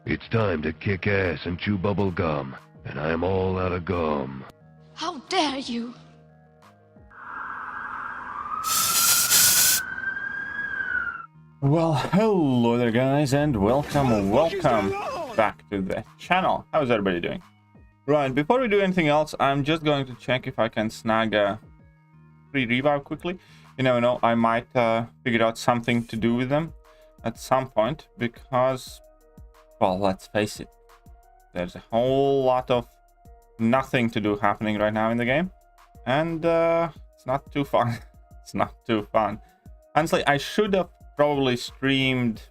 It's time to kick ass and chew bubble gum, and I am all out of gum. How dare you! Well, hello there guys, and welcome back to the channel. How's everybody doing? Right, before we do anything else, I'm just going to check if I can snag a free revive quickly. You never know, I might figure out something to do with them at some point, because, well, let's face it, there's a whole lot of nothing to do happening right now in the game, and it's not too fun. It's not too fun. Honestly, I should have probably streamed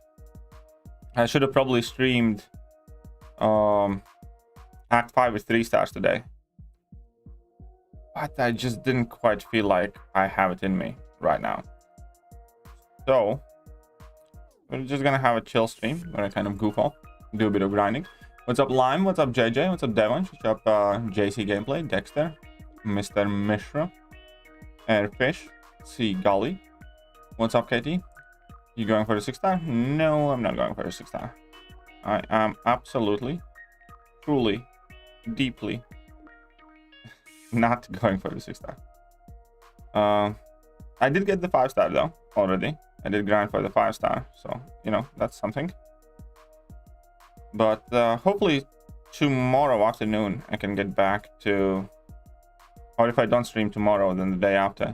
Act 5 with 3 stars today, but I just didn't quite feel like I have it in me right now. So we're just gonna have a chill stream where I kind of goof off, do a bit of grinding. What's up, Lime? What's up, JJ? What's up, Devon? What's up, JC Gameplay, Dexter, Mr. Mishra, Airfish, C Gully? What's up, KT? You going for the 6 star? No, I'm not going for the 6 star. I am absolutely, truly, deeply not going for the 6 star. I did get the 5 star though already. I did grind for the 5 star, so you know, that's something. But hopefully tomorrow afternoon I can get back to, or if I don't stream tomorrow, then the day after.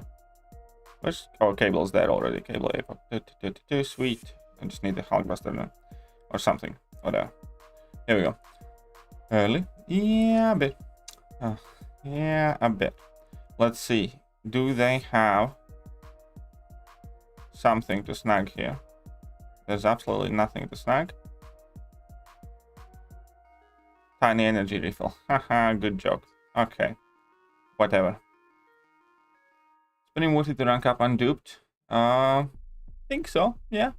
Where's, oh, Cable's there already. Cable A. Sweet. I just need the Hulkbuster now. Or something. Whatever. Here we go. Early? Yeah, a bit. Yeah, a bit. Let's see. Do they have something to snag here? There's absolutely nothing to snag. Tiny energy refill. Haha, good joke. Okay. Whatever. Spinning worth it to rank up unduped? Think so, yeah.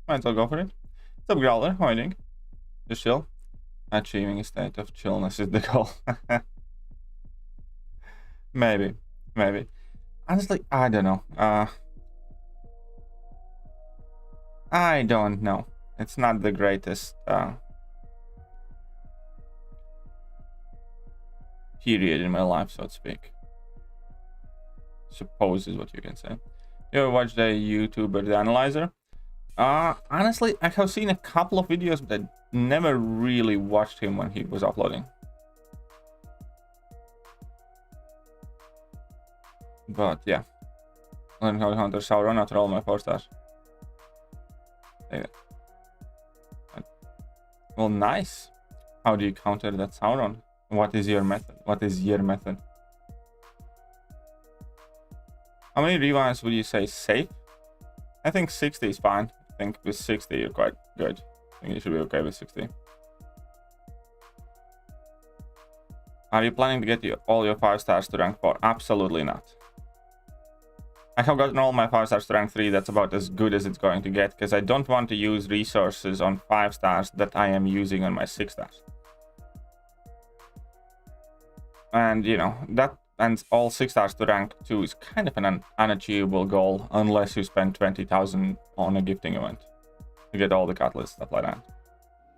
Might as well go for it. What's up, Growler? How are you doing? Just chill. Achieving a state of chillness is the goal. Maybe. Honestly, I don't know. I don't know. It's not the greatest period in my life, so to speak. Suppose is what you can say. You ever watched the YouTuber The Analyzer? Honestly, I have seen a couple of videos, but I never really watched him when he was uploading. But yeah, learn how to counter Sauron after all my 4 stars. Well, nice. How do you counter that Sauron? What is your method? How many revives would you say safe? I think 60 is fine. I think with 60 you're quite good. I think you should be okay with 60. Are you planning to get all your 5 stars to rank 4? Absolutely not. I have gotten all my 5 stars to rank 3. That's about as good as it's going to get, because I don't want to use resources on 5 stars that I am using on my 6 stars. And you know, that, and all 6 stars to rank 2 is kind of an unachievable goal unless you spend 20,000 on a gifting event to get all the catalysts, stuff like that.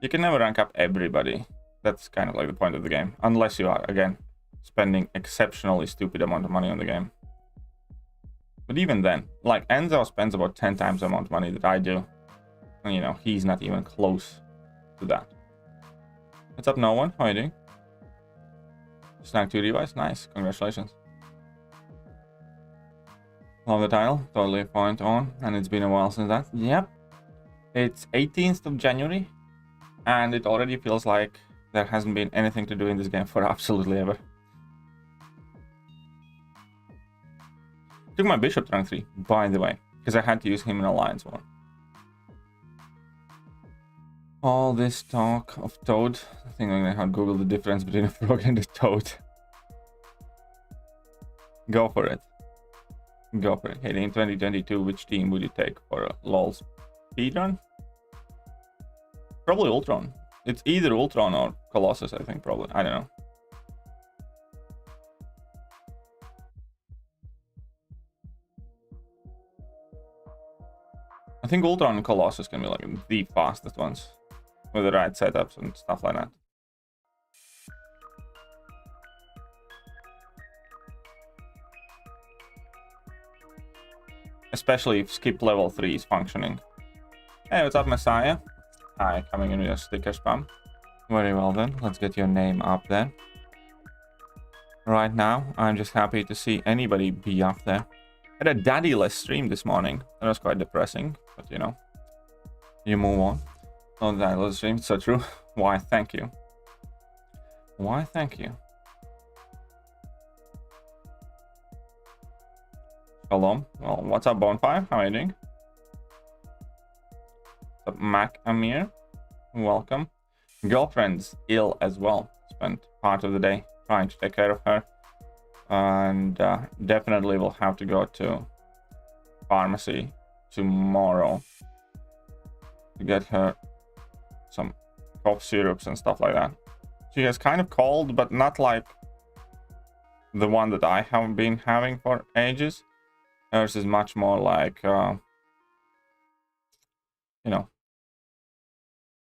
You can never rank up everybody. That's kind of like the point of the game, unless you are, again, spending exceptionally stupid amount of money on the game. But even then, like, Enzo spends about 10 times the amount of money that I do, and you know, he's not even close to that. What's up, no one? How are you doing? Snag 2 revives, nice, congratulations. Love the title, totally point on, and it's been a while since that. Yep, it's 18th of January, and it already feels like there hasn't been anything to do in this game for absolutely ever. Took my bishop to rank 3, by the way, because I had to use him in Alliance War. All this talk of Toad. I think I'm gonna have to Google the difference between a frog and a toad. Go for it. Go for it. Hey, in 2022, which team would you take for a LOL speedrun? Probably Ultron. It's either Ultron or Colossus, I think, probably. I don't know. I think Ultron and Colossus can be like the fastest ones. with the right setups and stuff like that. Especially if skip level 3 is functioning. Hey, what's up, Messiah? Hi, coming in with your sticker spam. Very well then, let's get your name up there. Right now, I'm just happy to see anybody be up there. I had a daddyless stream this morning. That was quite depressing, but you know, you move on. Oh, daddyless stream, so true. Why, thank you. Why, thank you. Shalom. Well, what's up, Bonfire? How are you doing? What's up, Mac Amir? Welcome. Girlfriend's ill as well. Spent part of the day trying to take care of her. And definitely will have to go to pharmacy tomorrow to get her some cough syrups and stuff like that. She has kind of cold, but not like the one that I have been having for ages. Hers is much more like, you know,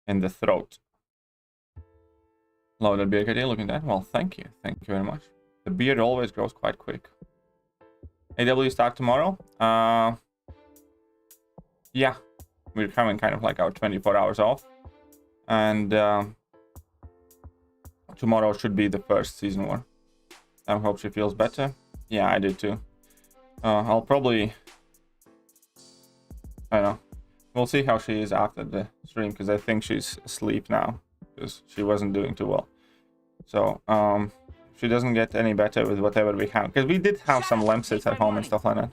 in the throat. Loaded beard, looking at that. Well, thank you. Thank you very much. The beard always grows quite quick. AW start tomorrow? Yeah. We're having kind of like our 24 hours off. And tomorrow should be the first season war. I hope she feels better. Yeah, I did too. I'll probably, I don't know, we'll see how she is after the stream, because I think she's asleep now, because she wasn't doing too well. So, if she doesn't get any better with whatever we have, because we did have some lamp sits at home and stuff like that.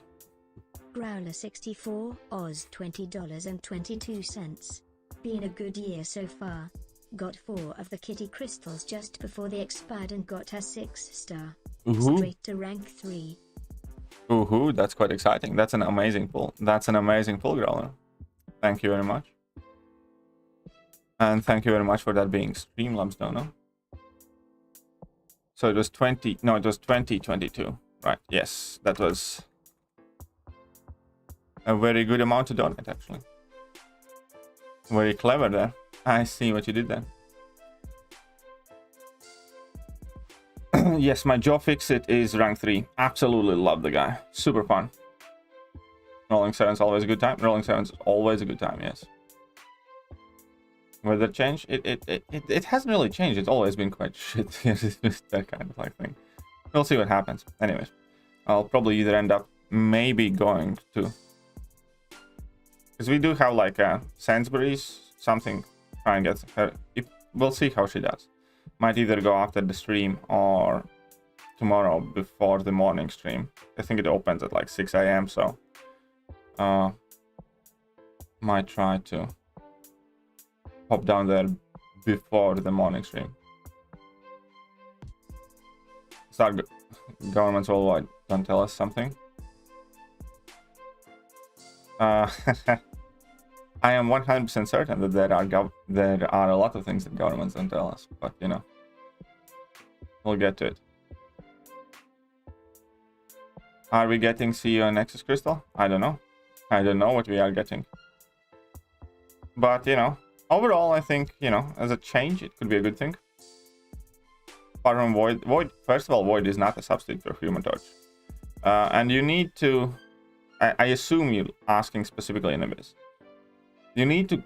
Growler 64, Oz $20.22. Been a good year so far. Got 4 of the kitty crystals just before they expired and got her 6-star. Straight to rank 3. Ooh, that's quite exciting. That's an amazing pull. That's an amazing pull, Growler. Thank you very much. And thank you very much for that being Streamlabs dono. So it was 2022. Right, yes. That was a very good amount to donate, actually. Very clever there. I see what you did there. Yes, my Joe Fixit is rank 3. Absolutely love the guy. Super fun. Rolling 7's always a good time. Rolling 7's always a good time, yes. Weather change? It hasn't really changed. It's always been quite shit. That kind of like thing. We'll see what happens. Anyways, I'll probably either end up maybe going to... Because we do have like a Sainsbury's, something, try and get her... We'll see how she does. Might either go after the stream or tomorrow before the morning stream. I think it opens at like 6 AM, so might try to pop down there before the morning stream. Start governments worldwide. Don't tell us something. I am 100% certain that there are a lot of things that governments don't tell us, but you know, we'll get to it. Are we getting CEO Nexus Crystal? I don't know. I don't know what we are getting. But you know, overall, I think, you know, as a change, it could be a good thing. Apart from Void, first of all, Void is not a substitute for Human Torch, and you need to. I assume you're asking specifically in Abyss. You need to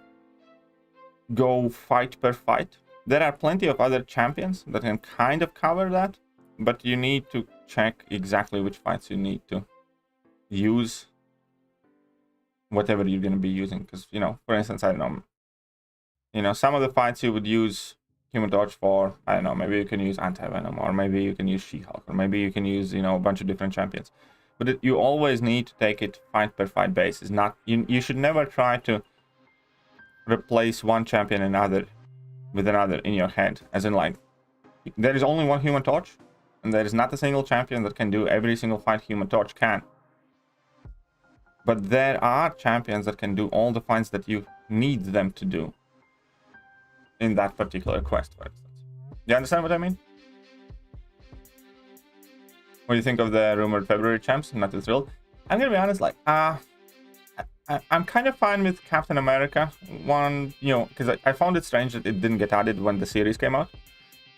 go fight per fight. There are plenty of other champions that can kind of cover that, but you need to check exactly which fights you need to use whatever you're going to be using. Because, you know, for instance, I don't know, you know, some of the fights you would use Human Torch for, I don't know, maybe you can use Anti-Venom, or maybe you can use She-Hulk, or maybe you can use, you know, a bunch of different champions. But you always need to take it fight per fight basis. Not you should never try to replace one champion with another in your head, as in like there is only one Human Torch and there is not a single champion that can do every single fight Human Torch can, but there are champions that can do all the fights that you need them to do in that particular quest, for instance. You understand what I mean? What do you think of the rumored February champs? Not too thrilled. I'm gonna be honest, like I'm kind of fine with Captain America one, because I found it strange that it didn't get added when the series came out.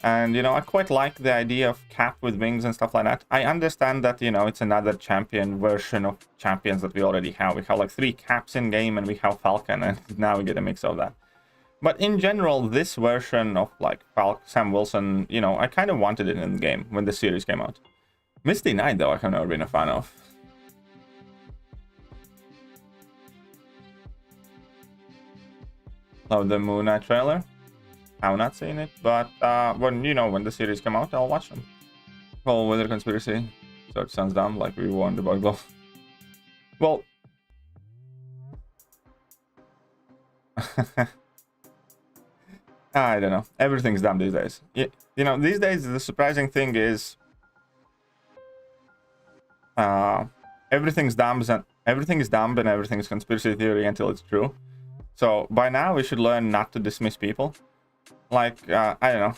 And, I quite like the idea of Cap with wings and stuff like that. I understand that, it's another champion version of champions that we already have. We have like 3 Caps in game and we have Falcon, and now we get a mix of that. But in general, this version of like Sam Wilson, I kind of wanted it in the game when the series came out. Misty Knight, though, I have never been a fan of. Love the Moon Knight trailer. I've not seen it, but when the series come out, I'll watch them. Well, weather conspiracy. So it sounds dumb, like we warned about Glow. Well, I don't know. Everything's dumb these days. These days the surprising thing is everything's dumb and everything's conspiracy theory until it's true. So by now we should learn not to dismiss people. Like, I don't know.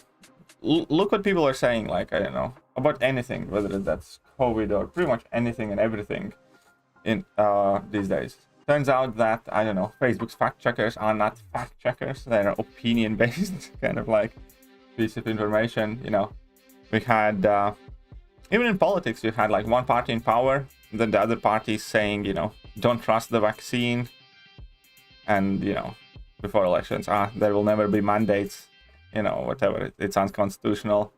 Look what people are saying, like, I don't know, about anything, whether that's COVID or pretty much anything and everything in these days. Turns out that, I don't know, Facebook's fact checkers are not fact checkers. They're opinion based kind of like piece of information. We had even in politics, you had like one party in power, then the other party saying, don't trust the vaccine. And, before elections, there will never be mandates, whatever. It's unconstitutional.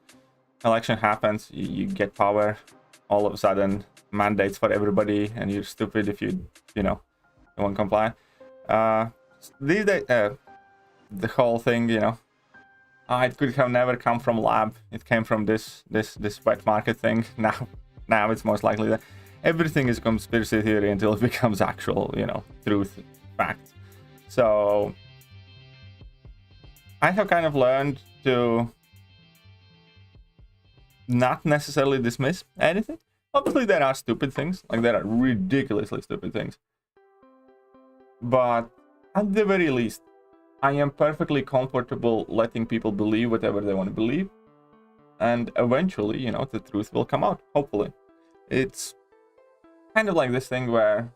Election happens, you get power, all of a sudden, mandates for everybody, and you're stupid if you won't comply. These days, the whole thing, it could have never come from lab. It came from this wet market thing. Now it's most likely that everything is conspiracy theory until it becomes actual, truth, fact. So I have kind of learned to not necessarily dismiss anything. Obviously there are stupid things, like there are ridiculously stupid things. But at the very least, I am perfectly comfortable letting people believe whatever they want to believe. And eventually, the truth will come out, hopefully. It's kind of like this thing where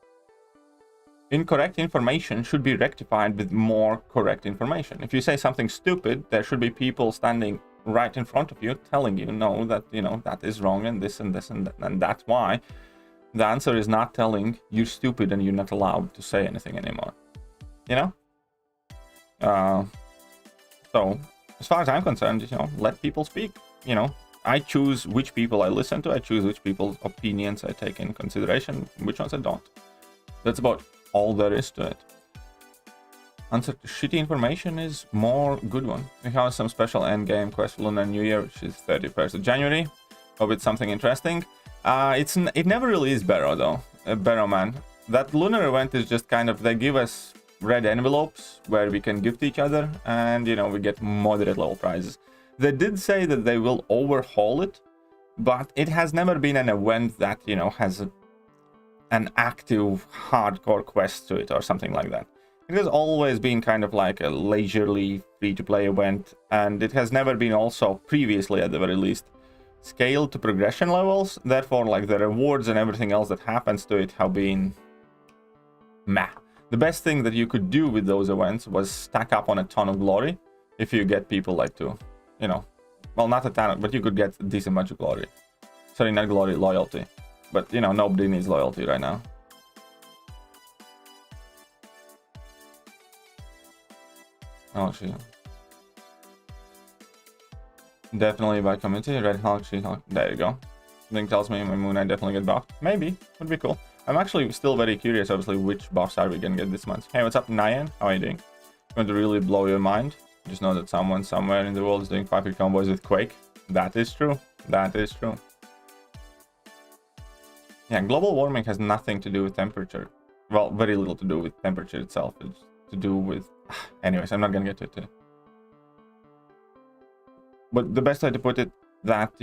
incorrect information should be rectified with more correct information. If you say something stupid, there should be people standing right in front of you telling you, no, that, that is wrong and this and this and that. And that's why the answer is not telling you're stupid and you're not allowed to say anything anymore. So as far as I'm concerned, let people speak. I choose which people I listen to. I choose which people's opinions I take in consideration, which ones I don't. That's about all there is to it. Answer to shitty information is more good one. We have some special end game quest for Lunar New Year, which is 31st of January. Hope it's something interesting. It never really is Barrow though. Barrow man. That Lunar event is just kind of, they give us red envelopes where we can gift each other, and we get moderate level prizes. They did say that they will overhaul it, but it has never been an event that has an active hardcore quest to it or something like that. It has always been kind of like a leisurely free-to-play event, and it has never been also previously, at the very least, scaled to progression levels. Therefore, like the rewards and everything else that happens to it have been meh. The best thing that you could do with those events was stack up on a ton of glory if you get people like to, well, not a ton, but you could get a decent bunch of glory. Sorry, not glory, loyalty. But, nobody needs loyalty right now. Oh, she. Definitely by community. Red Hulk, She-Hulk. There you go. Link tells me my Moon Knight definitely get buffed. Maybe. Would be cool. I'm actually still very curious, obviously, which buffs are we gonna get this month. Hey, what's up, Nyan? How are you doing? Going to really blow your mind? Just know that someone somewhere in the world is doing 5-hit combos with Quake. That is true. That is true. Yeah, global warming has nothing to do with temperature. Well, very little to do with temperature itself. It's to do with... Anyways, I'm not gonna get to it today. But the best way to put it, that,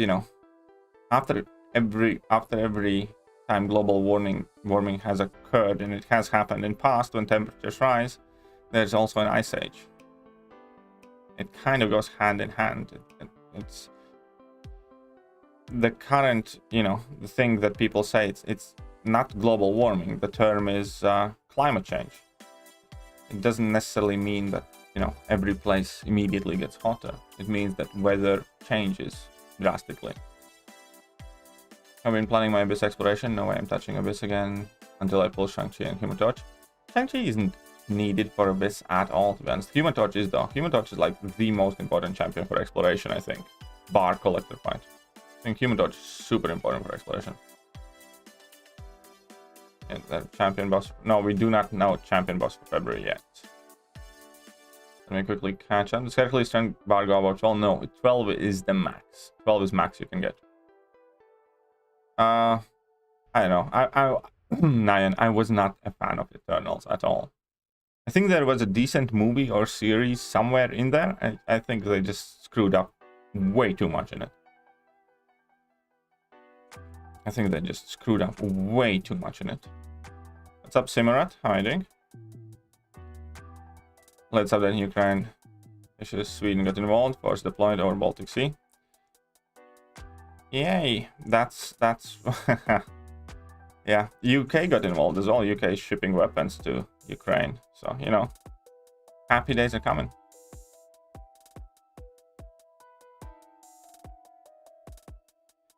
after every time global warming has occurred, and it has happened in past when temperatures rise, there's also an ice age. It kind of goes hand in hand. It's the current, the thing that people say, it's not global warming. The term is climate change. It doesn't necessarily mean that, you know, every place immediately gets hotter. It means that weather changes drastically. I've been planning my Abyss exploration. No way I'm touching Abyss again until I pull Shang-Chi and Human Torch. Shang-Chi isn't needed for Abyss at all, to be honest. Human Torch is, though. Human Torch is like the most important champion for exploration, I think. Bar Collector fight. I think Human Torch is super important for exploration. And the champion boss. No, we do not know champion boss for February yet. Let me quickly catch up. Does Hercules turn bar go about 12? No, 12 is the max. 12 is max you can get. I don't know. Nyan, I was not a fan of Eternals at all. I think there was a decent movie or series somewhere in there. I think they just screwed up way too much in it. I think they just screwed up way too much in it. What's up, Simurat? How are you doing? Let's have that in Ukraine. Issues. Sweden got involved. Force deployed over Baltic Sea. Yay! That's yeah. UK got involved as well. UK is shipping weapons to Ukraine. So, you know, happy days are coming.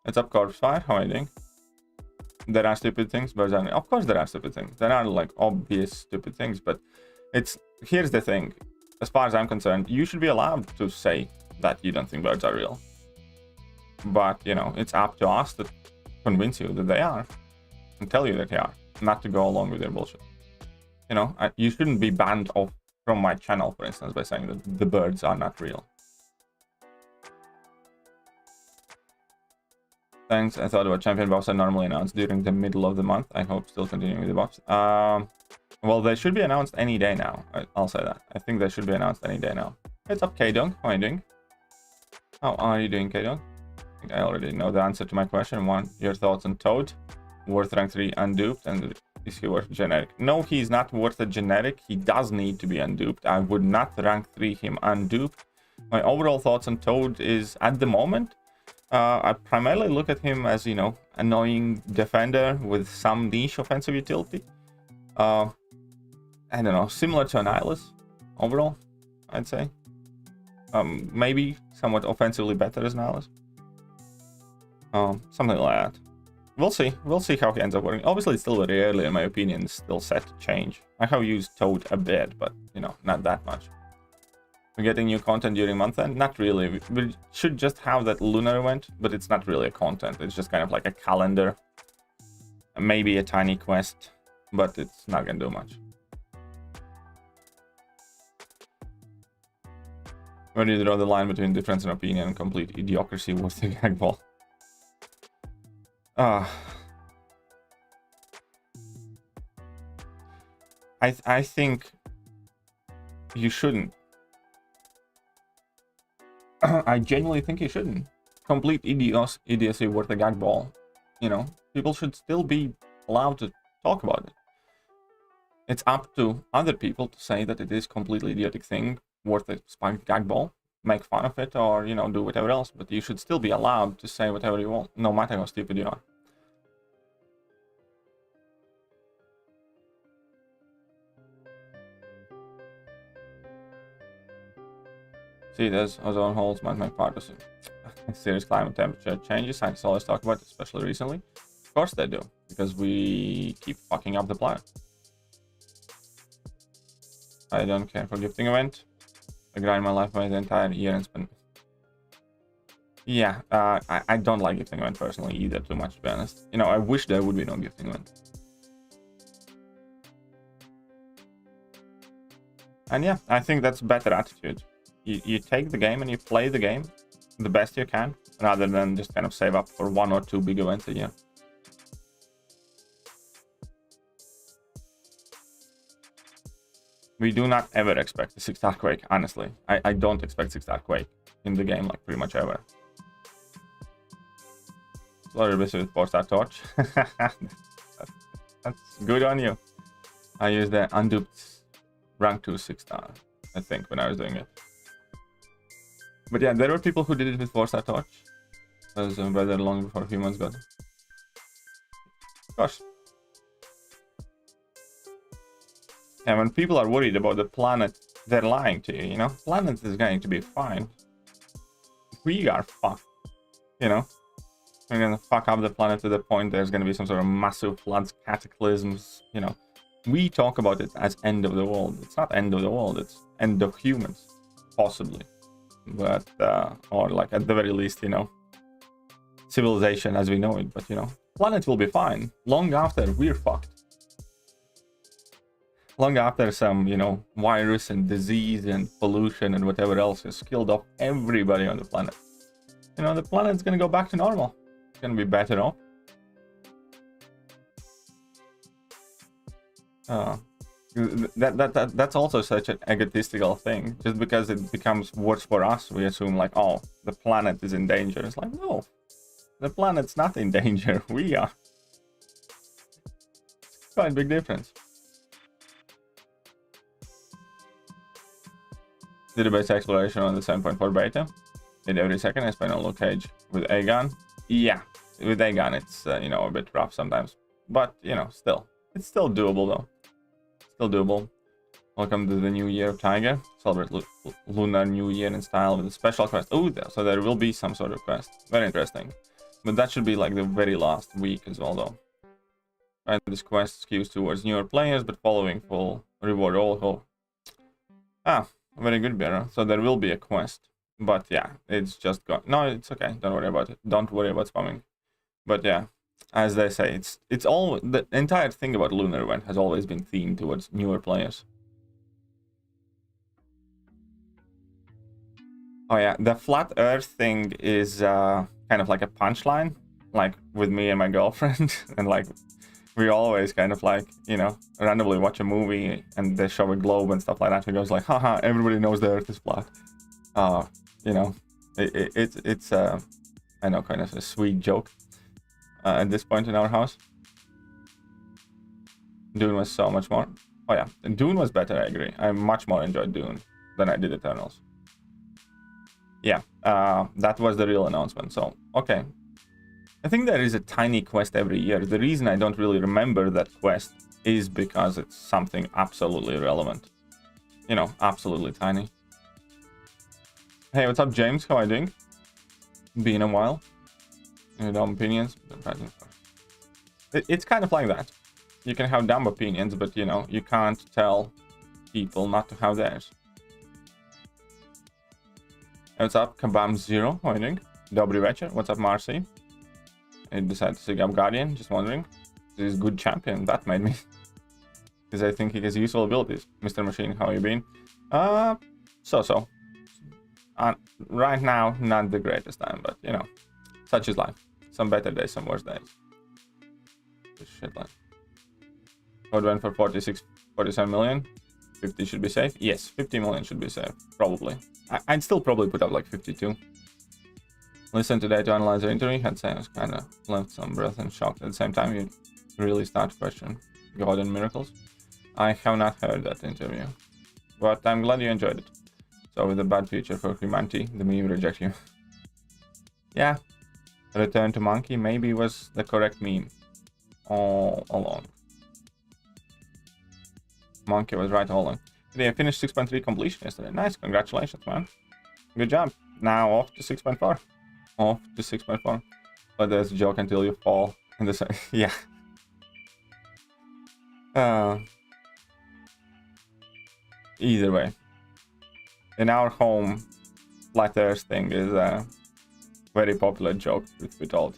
What's up, Corpse Fire? How are you doing? There are stupid things, but of course there are stupid things. There are like obvious stupid things, but here's the thing. As far as I'm concerned, you should be allowed to say that you don't think birds are real. But, you know, it's up to us to convince you that they are and tell you that they are, not to go along with their bullshit. You know, you shouldn't be banned off from my channel, for instance, by saying that the birds are not real. Thanks. I thought about champion buffs are normally announced during the middle of the month. I hope still continuing with the buffs. Well, they should be announced any day now. I'll say that. I think they should be announced any day now. What's up, K-Dong? How are you doing? How are you doing, K-Dong? I think I already know the answer to my question. One, your thoughts on Toad? Worth rank 3 unduped, and is he worth generic? No, he's not worth a generic. He does need to be unduped. I would not rank 3 him unduped. My overall thoughts on Toad is, at the moment, I primarily look at him as, you know, annoying defender with some niche offensive utility. I don't know, similar to Annihilus overall, I'd say. Maybe somewhat offensively better as Annihilus. Something like that. We'll see. We'll see how he ends up working. Obviously, it's still very early, in my opinion. It's still set to change. I have used Toad a bit, but, you know, not that much. We're getting new content during month end? Not really. We should just have that Lunar event, but it's not really a content. It's just kind of like a calendar. Maybe a tiny quest, but it's not gonna do much. Where do you draw the line between difference in opinion and complete idiocracy with the gag ball? I think you shouldn't. I genuinely think you shouldn't. Complete idiocy worth a gag ball. You know, people should still be allowed to talk about it. It's up to other people to say that it is completely idiotic thing worth a spiked gag ball, make fun of it, or, you know, do whatever else. But you should still be allowed to say whatever you want, no matter how stupid you are. See, there's ozone holes might make part of it. Serious climate temperature changes. Scientists always talk about it, especially recently. Of course they do, because we keep fucking up the planet. I don't care for gifting event. I grind my life away the entire year and spend. Yeah, I don't like gifting event personally either too much, to be honest. You know, I wish there would be no gifting event. And yeah, I think that's a better attitude. You take the game and you play the game the best you can, rather than just kind of save up for 1 or 2 big events a year. We do not ever expect a 6-star Quake, honestly. I don't expect 6-star Quake in the game, like, pretty much ever. Slowly busy with 4-star Torch. That's good on you. I used the unduped rank 2 6-star, I think, when I was doing it. But yeah, there were people who did it with 4-star Torch. That was rather long before humans got it. Gosh. And when people are worried about the planet, they're lying to you, you know? Planet is going to be fine. We are fucked, you know? We're gonna fuck up the planet to the point there's gonna be some sort of massive floods, cataclysms, you know? We talk about it as end of the world. It's not end of the world, it's end of humans, possibly. But, or like at the very least, you know, civilization as we know it. But, you know, planet will be fine long after we're fucked. Long after some, you know, virus and disease and pollution and whatever else has killed off everybody on the planet. You know, the planet's gonna go back to normal. It's gonna be better off. That's also such an egotistical thing. Just because it becomes worse for us, we assume like, oh, the planet is in danger. It's like, no, the planet's not in danger. We are. It's quite a big difference. Did a base exploration on the 7.4 beta. Did every second I spend on low cage with a gun. Yeah, with a gun it's you know, a bit rough sometimes, but you know, still, it's still doable though. Still doable. Welcome to the new year of Tiger. Celebrate Lunar New Year in style with a special quest. Oh, so there will be some sort of quest. Very interesting. But that should be like the very last week as well though. And this quest skews towards newer players, but following full reward all. Ah, very good, Bearer. So there will be a quest. But yeah, it's just gone. No, it's okay. Don't worry about it. Don't worry about spamming. But yeah, as they say, it's all, the entire thing about Lunar event has always been themed towards newer players. Oh yeah, the flat Earth thing is kind of like a punchline, like with me and my girlfriend, and like we always kind of like, you know, randomly watch a movie and they show a globe and stuff like that. And it goes like, haha, everybody knows the Earth is flat. You know, it's I know, kind of a sweet joke at this point in our house. Dune was so much more. Oh yeah, Dune was better, I agree. I much more enjoyed Dune than I did Eternals. Yeah, that was the real announcement, so, okay. I think there is a tiny quest every year. The reason I don't really remember that quest is because it's something absolutely irrelevant. You know, absolutely tiny. Hey, what's up, James? How are you doing? Been a while. Any dumb opinions? It's kind of like that. You can have dumb opinions, but you know, you can't tell people not to have theirs. Hey, what's up, Kabam Zero? How are you doing? Dobry večer. What's up, Marcy? I decided to sig up Guardian, just wondering. This is good champion, that made me. Because I think he has useful abilities. Mr. Machine, how you been? So. Right now, not the greatest time, but you know, such is life. Some better days, some worse days. Shit line. Code went for 47 million. 50 should be safe. Yes, 50 million should be safe, probably. I'd still probably put up like 52. Listen today to analyze the interview. Had say I was kind of left some breath and shocked. At the same time, you really start to question God and miracles. I have not heard that interview, but I'm glad you enjoyed it. So with a bad future for humanity, the meme reject you. Yeah, return to monkey maybe was the correct meme all along. Monkey was right all along. Today I finished 6.3 completion yesterday. Nice, congratulations, man. Good job. Now off to 6.4. Off to 6.4. But there's a joke until you fall in the same. Yeah. Either way. In our home, flat earth thing is a very popular joke, truth be told.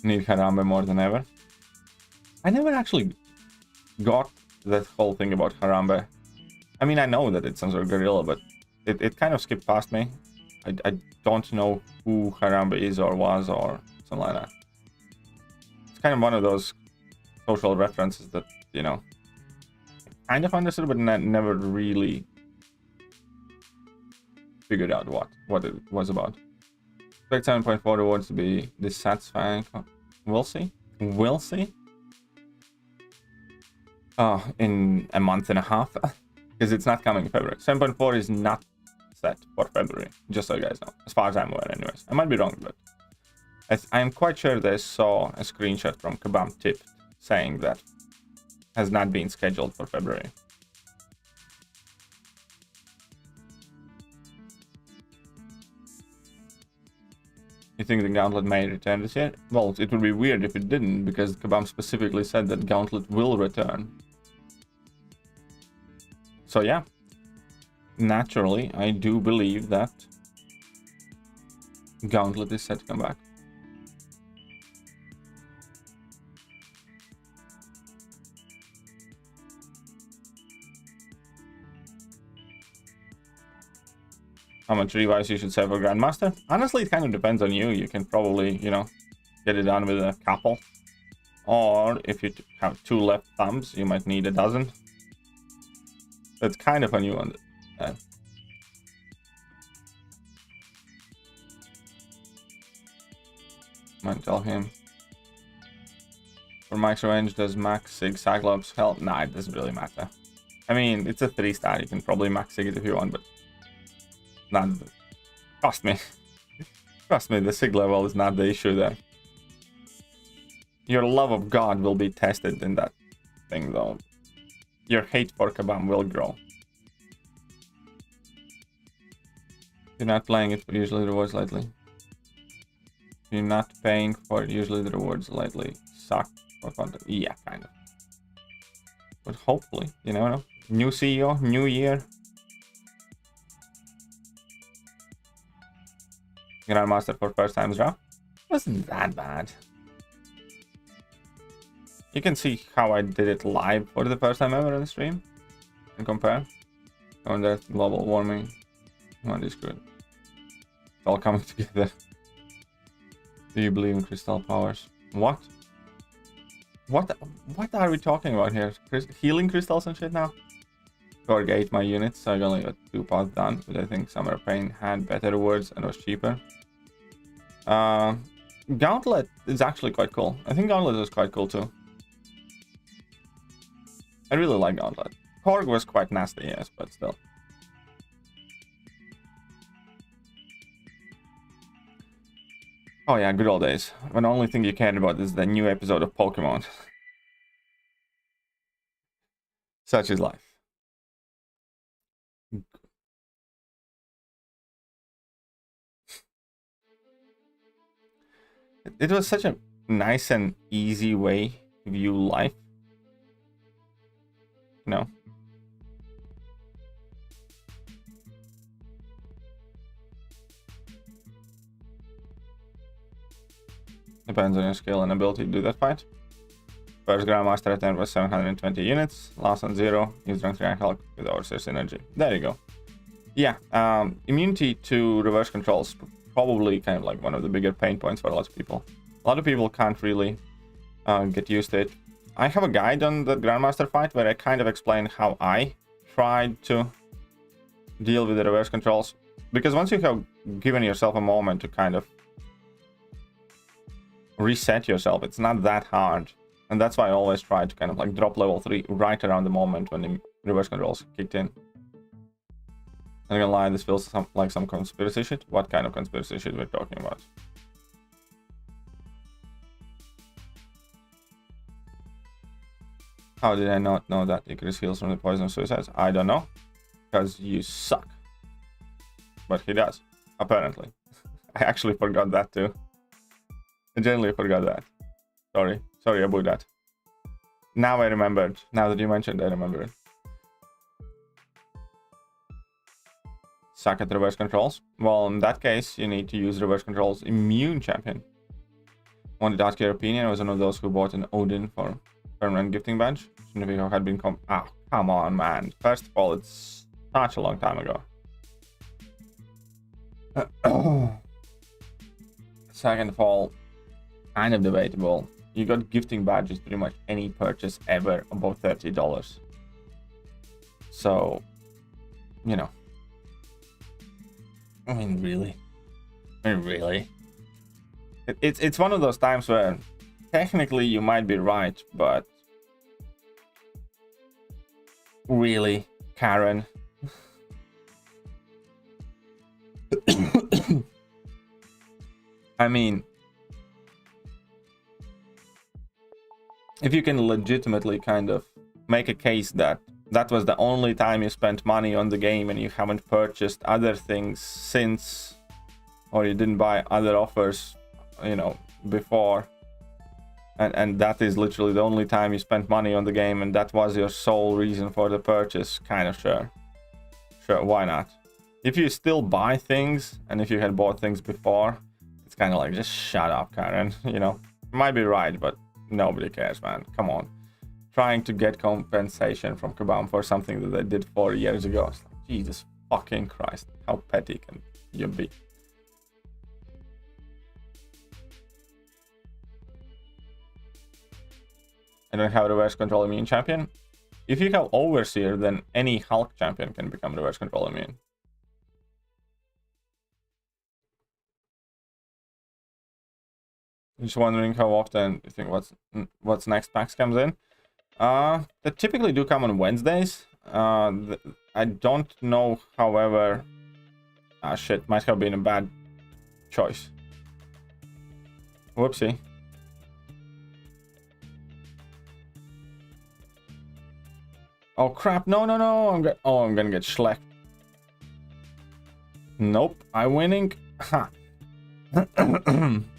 Need Harambe more than ever. I never actually got that whole thing about Harambe. I mean, I know that it's some sort of gorilla, but it kind of skipped past me. I don't know who Harambe is or was or something like that. It's kind of one of those social references that, you know, I kind of understood, but never really figured out what it was about. Expect 7.4 rewards to be dissatisfying. We'll see. We'll see. Oh, in a month and a half. Because it's not coming in February. 7.4 is not set for February. Just so you guys know. As far as I'm aware, anyways. I might be wrong, but I'm quite sure they saw a screenshot from Kabam Tip saying that has not been scheduled for February. You think the Gauntlet may return this year? Well, it would be weird if it didn't, because Kabam specifically said that Gauntlet will return. So yeah, naturally, I do believe that Gauntlet is set to come back. How much revise you should save for Grandmaster? Honestly, it kind of depends on you. You can probably, you know, get it done with a couple. Or if you have 2 left thumbs, you might need a dozen. That's kind of on you on that. Might tell him. For max range, does max sig Cyclops help? Nah, it doesn't really matter. I mean, it's a 3-star. You can probably max sig it if you want, but not. Trust me. Trust me, the sig level is not the issue there. Your love of God will be tested in that thing, though. Your hate for Kabam will grow. You're not playing it, but usually rewards lightly. You're not paying for it, usually the rewards lightly suck for content. Yeah, kind of. But hopefully, you never know. New CEO, new year. Grandmaster for first time draw. Wasn't that bad. You can see how I did it live for the first time ever on the stream and compare. On that global warming. What is good? It's all coming together. Do you believe in crystal powers? What? What are we talking about here? Healing crystals and shit now? Korg ate my units, so I only got 2 pods done, but I think Summer Pain had better rewards and was cheaper. Gauntlet is actually quite cool. I think Gauntlet is quite cool too. I really like Gauntlet. Korg was quite nasty, yes, but still. Oh yeah, good old days. When the only thing you cared about is the new episode of Pokemon. Such is life. It was such a nice and easy way to view life. You know? Depends on your skill and ability to do that fight. First Grandmaster attempt was 720 units. Last on 0. Use rank 3 alcohol with overseer synergy. There you go. Yeah, immunity to reverse controls. Probably kind of like one of the bigger pain points for a lot of people. A lot of people can't really get used to it. I have a guide on the Grandmaster fight where I kind of explain how I tried to deal with the reverse controls. Because once you have given yourself a moment to kind of reset yourself, it's not that hard. And that's why I always try to kind of like drop level 3 right around the moment when the reverse controls kicked in. I'm not gonna lie, this feels like some conspiracy shit. What kind of conspiracy shit we're talking about? How did I not know that Icarus heals from the poison of suicides? I don't know. Because you suck. But he does, apparently. I actually forgot that too. I genuinely forgot that. Sorry about that. Now I remembered. Now that you mentioned, I remember it. Suck at reverse controls? Well, in that case, you need to use reverse controls immune champion. Wanted to ask your opinion. I was one of those who bought an Odin for permanent gifting badge. Significant had been come on, man. First of all, it's such a long time ago. Second of all, kind of debatable. You got gifting badges pretty much any purchase ever above $30. So, you know. I mean, really? It's one of those times where technically you might be right, but really, Karen? I mean, if you can legitimately kind of make a case that that was the only time you spent money on the game and you haven't purchased other things since, or you didn't buy other offers, you know, before, and that is literally the only time you spent money on the game and that was your sole reason for the purchase, kind of sure, why not? If you still buy things and if you had bought things before, it's kind of like, just shut up, Karen. You know, you might be right, but nobody cares, man. Come on. Trying to get compensation from Kabam for something that they did 4 years ago. It's like, Jesus fucking Christ. How petty can you be? I don't have reverse control immune champion. If you have Overseer, then any Hulk champion can become reverse control immune. Just wondering how often you think what's next packs comes in. They typically do come on Wednesdays. I don't know, however. Shit, might have been a bad choice. Whoopsie. Oh crap! No! I'm gonna get schlecked. Nope, I'm winning. Ha.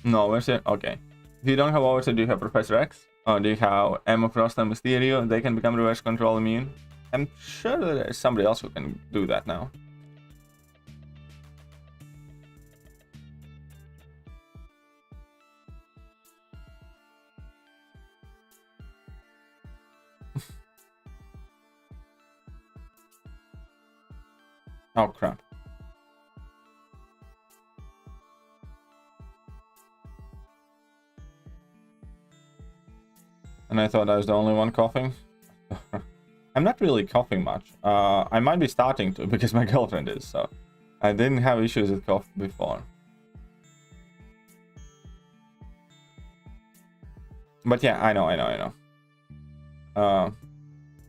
No, where's it? Okay. If you don't have Overseer, do you have Professor X? Or do you have Emma Frost and Mysterio? They can become reverse control immune. I'm sure that there's somebody else who can do that now. Oh crap. And I thought I was the only one coughing. I'm not really coughing much. I might be starting to because my girlfriend is, so I didn't have issues with cough before. But yeah, I know.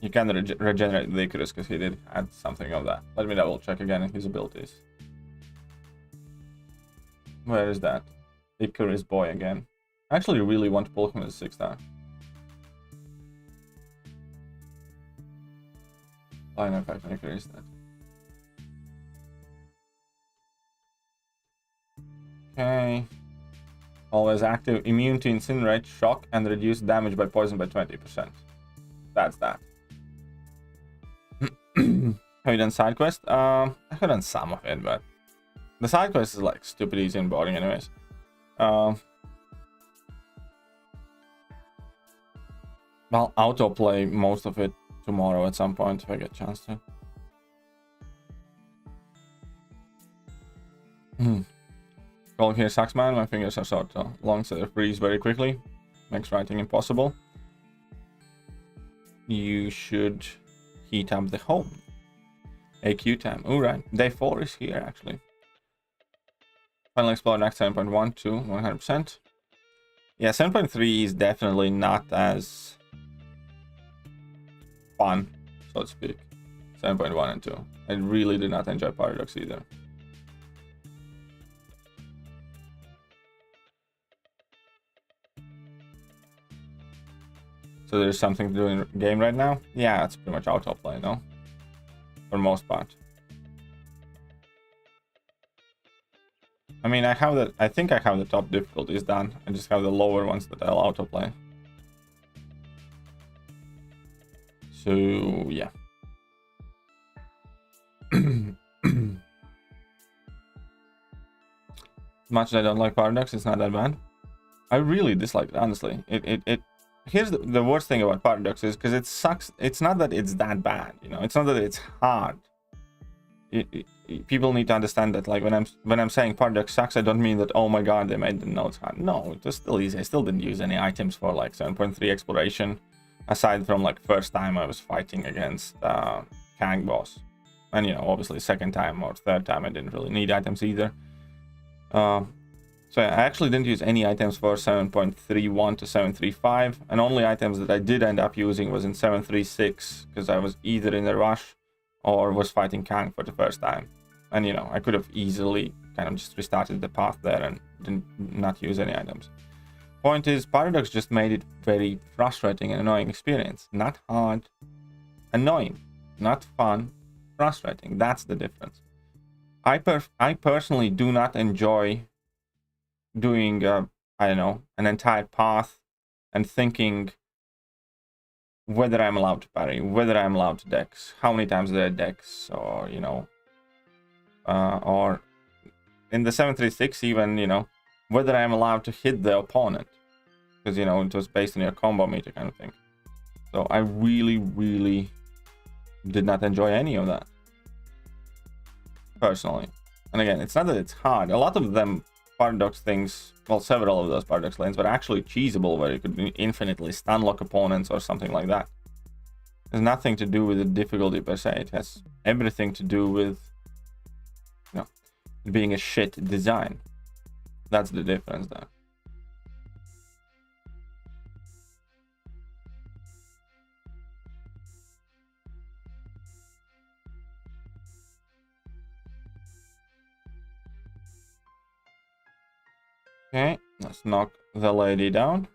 You can regenerate the Icarus because he did add something of that. Let me double check again his abilities. Where is that? Icarus boy again. I actually really want to pull him as a 6-star. Line effect on Icarus that. Okay. Always active. Immune to incinerate, shock, and reduce damage by poison by 20%. That's that. Have you done side quest? I have done some of it, but the side quest is like stupid easy and boring anyways. Well, autoplay most of it tomorrow at some point if I get a chance to. Calling here sucks, man. My fingers are sort of long, so they freeze very quickly. Makes writing impossible. You should heat up the home. AQ time. Alright. Day 4 is here actually. Final Explore next 7.1 to 100%. Yeah, 7.3 is definitely not as fun, so to speak. 7.1 and 2. I really did not enjoy Paradox either. So there's something to do in the game right now? Yeah, it's pretty much autoplay, no? For the most part. I mean, I think I have the top difficulties done. I just have the lower ones that I'll autoplay. So, yeah. Much as I don't like Paradox, it's not that bad. I really dislike it, honestly. Here's the worst thing about Paradox is because it sucks. It's not that it's that bad, you know. It's not that it's hard. People need to understand that, like, when I'm saying Paradox sucks, I don't mean that, oh my god, they made the nodes hard. No, it was still easy. I still didn't use any items for like 7.3 exploration, aside from like first time I was fighting against Kang boss, and you know, obviously second time or third time I didn't really need items either. So yeah, I actually didn't use any items for 7.31 to 7.35, and only items that I did end up using was in 7.36 because I was either in a rush or was fighting Kang for the first time. And you know, I could have easily kind of just restarted the path there and not use any items. Point is, Paradox just made it very frustrating and annoying experience. Not hard, annoying. Not fun, frustrating. That's the difference. I personally do not enjoy doing, I don't know, an entire path and thinking whether I'm allowed to parry, whether I'm allowed to dex, how many times did I dex, or, you know, or in the 736 even, you know, whether I'm allowed to hit the opponent, because, you know, it was based on your combo meter kind of thing. So I really did not enjoy any of that, personally. And again, it's not that it's hard. A lot of them Paradox things, well, several of those Paradox lanes were actually cheesable, where you could infinitely stun lock opponents or something like that. It has nothing to do with the difficulty per se. It has everything to do with, you know, it being a shit design. That's the difference there. Okay, let's knock the lady down.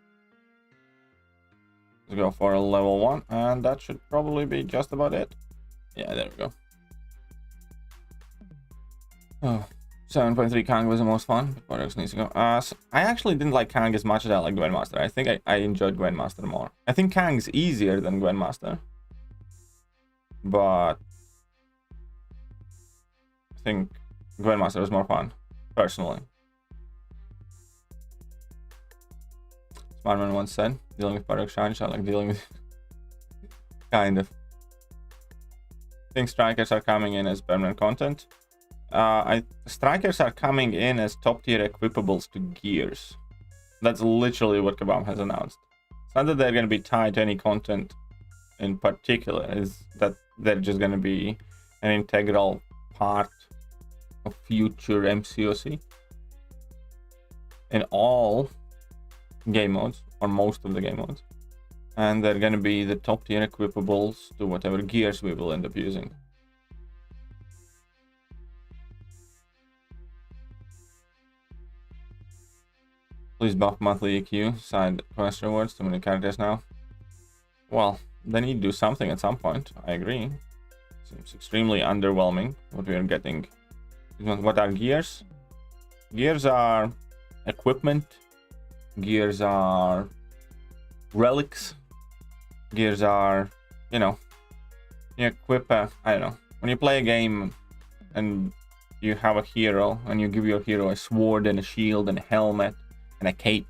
Let's go for a level 1, and that should probably be just about it. Yeah, there we go. Oh, 7.3 Kang was the most fun, but Paradox needs to go. So I actually didn't like Kang as much as I like Gwynmaster. I think I enjoyed Gwynmaster more. I think Kang's easier than Gwynmaster, but I think Gwynmaster was more fun, personally. Smartman once said, dealing with Paradox Shine, I like dealing with kind of. I think strikers are coming in as permanent content. Strikers are coming in as top tier equipables to gears. That's literally what Kabam has announced. It's not that they're going to be tied to any content in particular, is that they're just going to be an integral part of future MCOC in all game modes, or most of the game modes, and they're going to be the top tier equipables to whatever gears we will end up using. Please buff monthly EQ, side quest rewards, too many characters now. Well, they need to do something at some point, I agree. Seems extremely underwhelming what we are getting. What are gears? Gears are equipment. Gears are relics. Gears are, you know, you equip I don't know, when you play a game and you have a hero and you give your hero a sword and a shield and a helmet and a cape,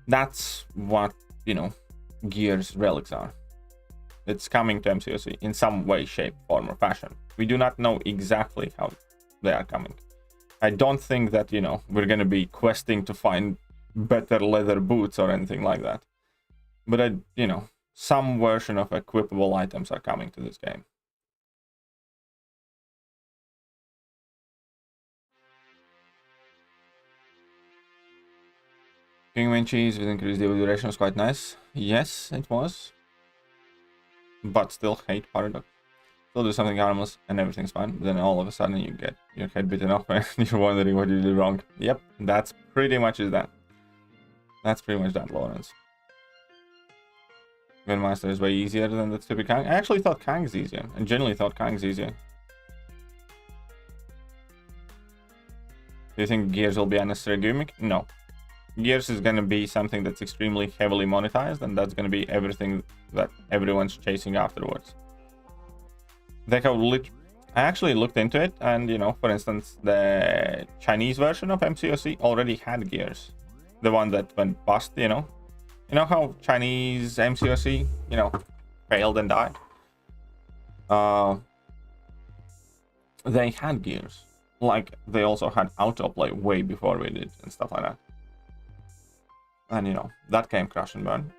that's what, you know, Gears relics are. It's coming to MCOC in some way, shape, form, or fashion. We do not know exactly how they are coming. I don't think that, you know, we're going to be questing to find better leather boots or anything like that, but you know, some version of equipable items are coming to this game. Penguin cheese with increased duration was quite nice. Yes, it was, but still hate Paradox. Still do something harmless and everything's fine, then all of a sudden you get your head bitten off and you're wondering what you did wrong. Yep, that's pretty much that. That's pretty much that, Lawrence. Grandmaster is way easier than the stupid Kang. I actually thought Kang's easier. I genuinely thought Kang's easier. Do you think Gears will be a unnecessary gimmick? No. Gears is going to be something that's extremely heavily monetized, and that's going to be everything that everyone's chasing afterwards. I actually looked into it, and, you know, for instance, the Chinese version of MCOC already had Gears. The one that went bust, you know. You know how Chinese MCOC, you know, failed and died? They had Gears. Like, they also had autoplay way before we did and stuff like that. And, you know, that came crash and burn.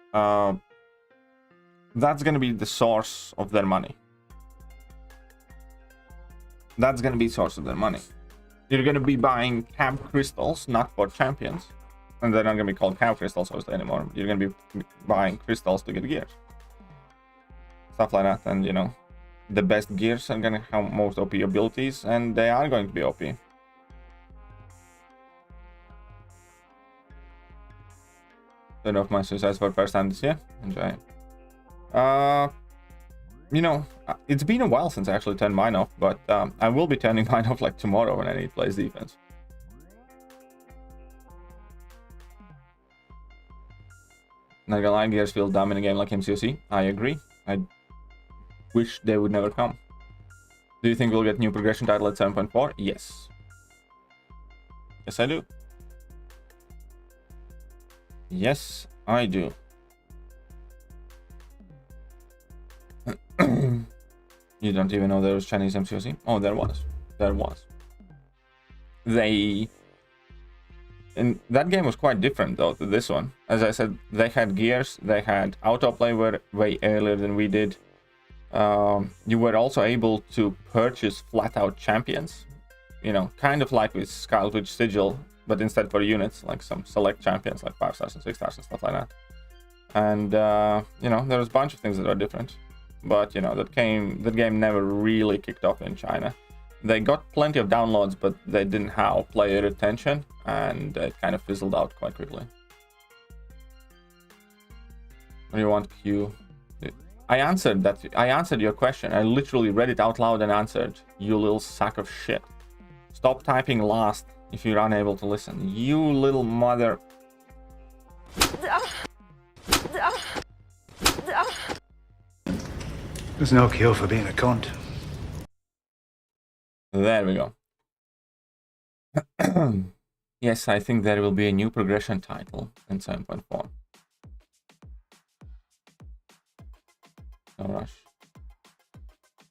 That's going to be the source of their money. That's going to be the source of their money. You're going to be buying camp crystals, not for champions. And they're not going to be called camp crystals anymore. You're going to be buying crystals to get gears. Stuff like that. And, you know, the best gears are going to have most OP abilities, and they are going to be OP. Turn off my suicides for first time this year. Enjoy. You know, it's been a while since I actually turned mine off, but I will be turning mine off like tomorrow when I need plays defense. Not gonna lie, Gears feel dumb in a game like MCOC. I agree. I wish they would never come. Do you think we'll get new progression title at 7.4? Yes. Yes, I do. Yes, I do. You don't even know there was Chinese MCOC? Oh, there was. There was. And that game was quite different though to this one. As I said, they had gears, they had autoplay way earlier than we did. You were also able to purchase flat out champions, you know, kind of like with Skywitch Sigil, but instead for units, like some select champions like 5 stars and 6 stars and stuff like that. And you know, there was a bunch of things that are different, but you know, that game never really kicked off in China. They got plenty of downloads, but they didn't have player retention, and it kind of fizzled out quite quickly. What do you want, Q? I answered that. I answered your question. I literally read it out loud and answered. You little sack of shit. Stop typing last if you're unable to listen. You little mother. There's no cure for being a cunt. There we go. Yes, I think there will be a new progression title in 7.4. No rush.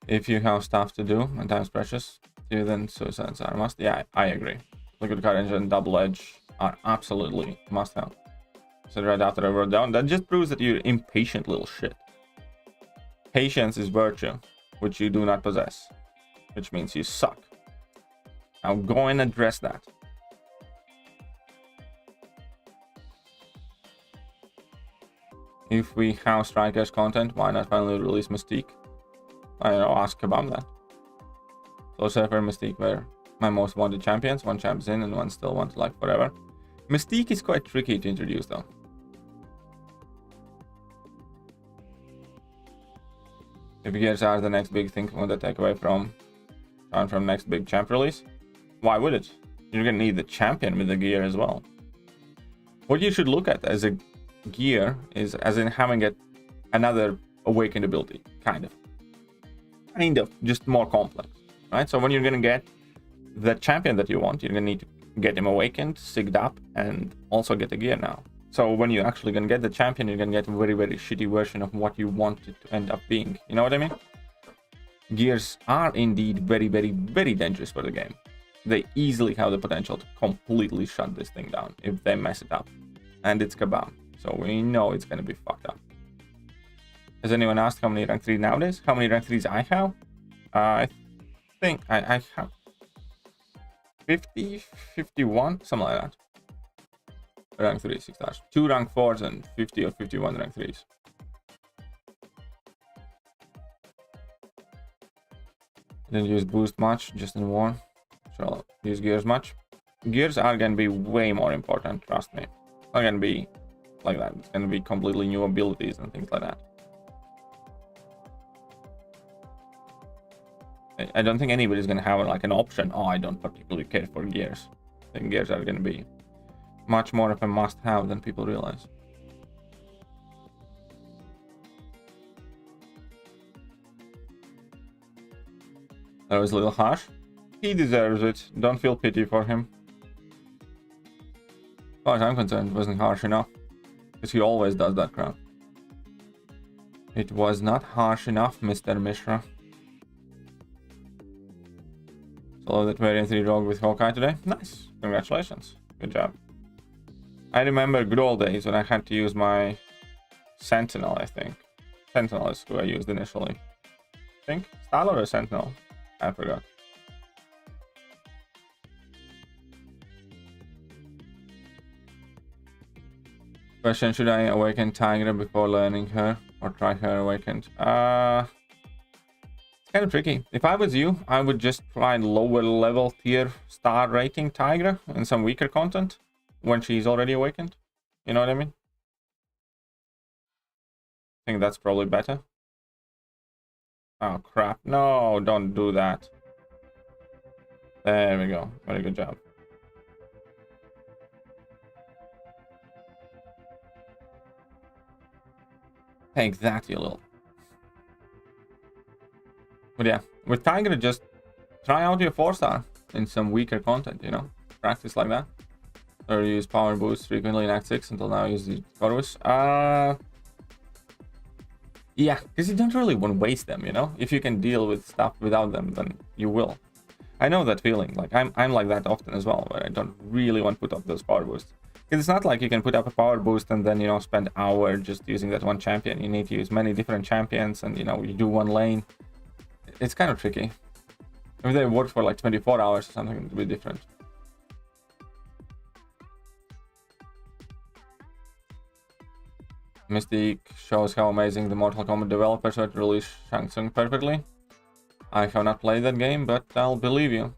If you have stuff to do and time's precious, then suicides are a must. Yeah, I agree. Liquid Card Engine and Double Edge are absolutely must have. So right after I wrote down, that just proves that you're impatient little shit. Patience is virtue, which you do not possess, which means you suck. Now go and address that. If we have Strikers content, why not finally release Mystique? I don't know, ask about that. So Surfer and Mystique were my most wanted champions. One champ's in and one still wanted like forever. Mystique is quite tricky to introduce though. If gears are the next big thing from the takeaway from next big champ release, why would it? You're gonna need the champion with the gear as well. What you should look at as a gear is as in having another awakened ability, kind of, just more complex, right? So when you're gonna get the champion that you want, you're gonna need to get him awakened, sigged up, and also get the gear now. So when you're actually gonna get the champion, you're gonna get a very, very shitty version of what you want it to end up being. You know what I mean? Gears are indeed very, very, very dangerous for the game. They easily have the potential to completely shut this thing down if they mess it up. And it's kabam. So we know it's gonna be fucked up. Has anyone asked how many rank 3 nowadays? How many rank 3s I have? I think I have 50, 51, something like that. Rank 3, 6 stars. 2 rank 4s and 50 or 51 rank 3s. Didn't use boost much, just in war. So I'll use gears much. Gears are gonna be way more important, trust me. Not gonna be like that. It's gonna be completely new abilities and things like that. I don't think anybody's gonna have like an option. Oh, I don't particularly care for gears. I think gears are gonna be much more of a must-have than people realize. That was a little harsh. He deserves it. Don't feel pity for him. As far as I'm concerned, it wasn't harsh enough. Because he always does that crap. It was not harsh enough, Mr. Mishra. So that variant 3 rogue with Hawkeye today. Nice. Congratulations. Good job. I remember good old days when I had to use my Sentinel, I think. Sentinel is who I used initially. I think? Styler or Sentinel? I forgot. Question, should I awaken Tigra before learning her? Or try her awakened? It's kind of tricky. If I was you, I would just try lower level tier star rating Tigra and some weaker content when she's already awakened. You know what I mean? think that's probably better. Oh crap, no, don't do that. There we go, very good job. Take that, you little. But yeah, with Tiger, just try out your 4-star in some weaker content, you know? Practice like that. Or use power boost frequently in Act 6 until now use the Corvus. Yeah, because you don't really want to waste them, you know? If you can deal with stuff without them, then you will. I know that feeling. Like, I'm like that often as well, where I don't really want to put up those power boosts. Because it's not like you can put up a power boost and then, you know, spend hours just using that one champion. You need to use many different champions and, you know, you do one lane. It's kind of tricky. If they work for like 24 hours or something, it would be different. Mystique shows how amazing the Mortal Kombat developers were to release Shang Tsung perfectly. I have not played that game, but I'll believe you.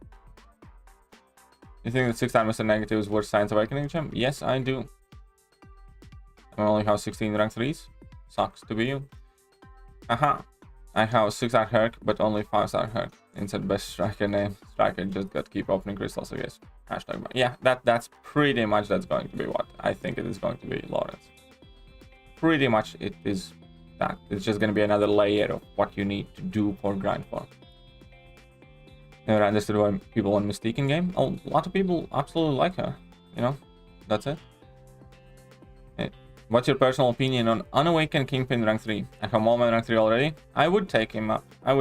You think that 6-star Mr. Negative is worth Science Awakening gem? Yes, I do. I only have 16 rank 3s. Sucks to be you. Aha. I have 6-star Herc, but only 5-star Herc. Insert best striker name. Striker just got keep opening crystals, I guess. Hashtag. Yeah, that's pretty much that's going to be what I think it is going to be, Lawrence. Pretty much it is that. It's just going to be another layer of what you need to do for grind for. Never understood why people want Mystique in game. A lot of people absolutely like her. You know, that's it. Hey, what's your personal opinion on Unawakened Kingpin rank 3? I have Mallman rank 3 already. I would take him up. I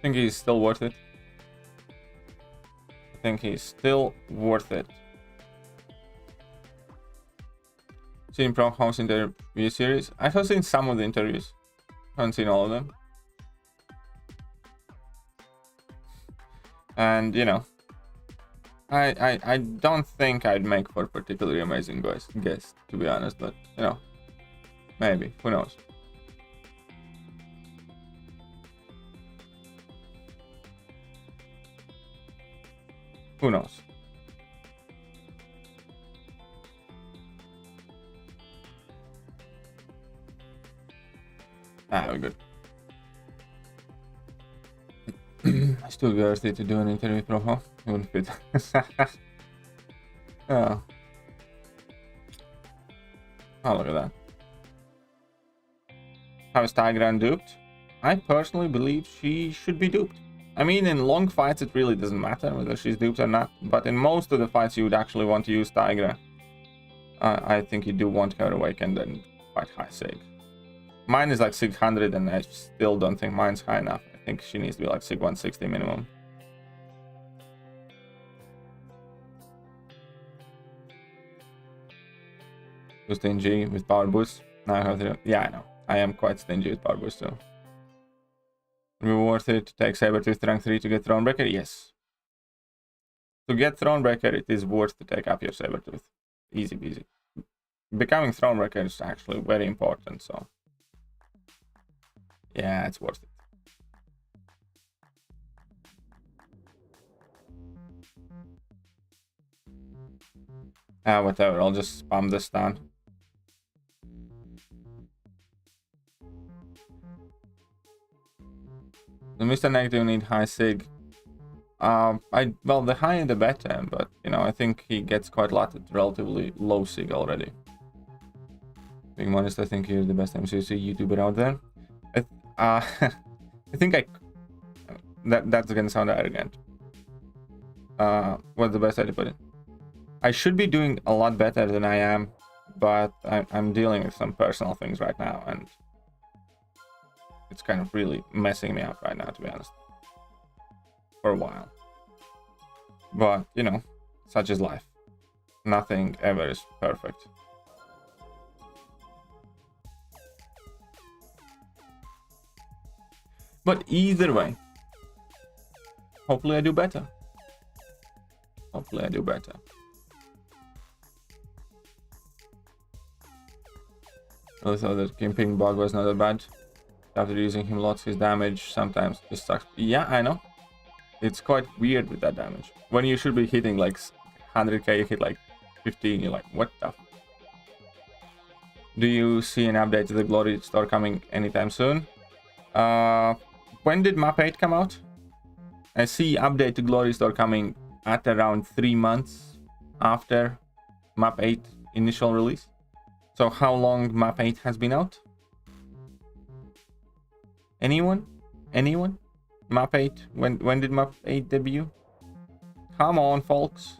think he's still worth it. Seen Pro House interview series. I have seen some of the interviews. Haven't seen all of them. And you know, I don't think I'd make for a particularly amazing guest, to be honest, but you know, maybe, who knows. Who knows? Ah, we're good. Still worth it to do an interview with Pro. Wouldn't fit. Oh. Oh, look at that. How is Tigra duped? I personally believe she should be duped. I mean, in long fights it really doesn't matter whether she's duped or not, but in most of the fights you would actually want to use Tigra. I think you do want her awakened and quite high sig. Mine is like 600 and I still don't think mine's high enough. I think she needs to be like sig 160 minimum. Too stingy with power boost. Now I have to. Yeah, I know. I am quite stingy with power boost too. Would it be worth it to take Sabertooth rank 3 to get Thronebreaker? Yes. To get Thronebreaker, it is worth to take up your Sabertooth. Easy peasy. Becoming Thronebreaker is actually very important, so yeah, it's worth it. Whatever, I'll just spam this down. The Mr. Negative need high sig. Well, the higher the better, but you know, I think he gets quite a lot at relatively low sig already. Being honest, I think you're the best MCOC YouTuber out there. I think that's gonna sound arrogant. What's the best way to put it? I should be doing a lot better than I am, but I'm dealing with some personal things right now, and it's kind of really messing me up right now, to be honest. For a while. But, you know, such is life. Nothing ever is perfect. But either way, hopefully I do better. Hopefully I do better. I thought that Kingpin bug was not that bad. After using him lots, his damage sometimes just sucks. Yeah, I know. It's quite weird with that damage. When you should be hitting like 100k, you hit like 15, you're like, what the? Do you see an update to the Glory Store coming anytime soon? When did map 8 come out? I see update to Glory Store coming at around 3 months after map 8 initial release. So how long map 8 has been out? Anyone? Anyone? Map 8? When did map 8 debut? Come on, folks.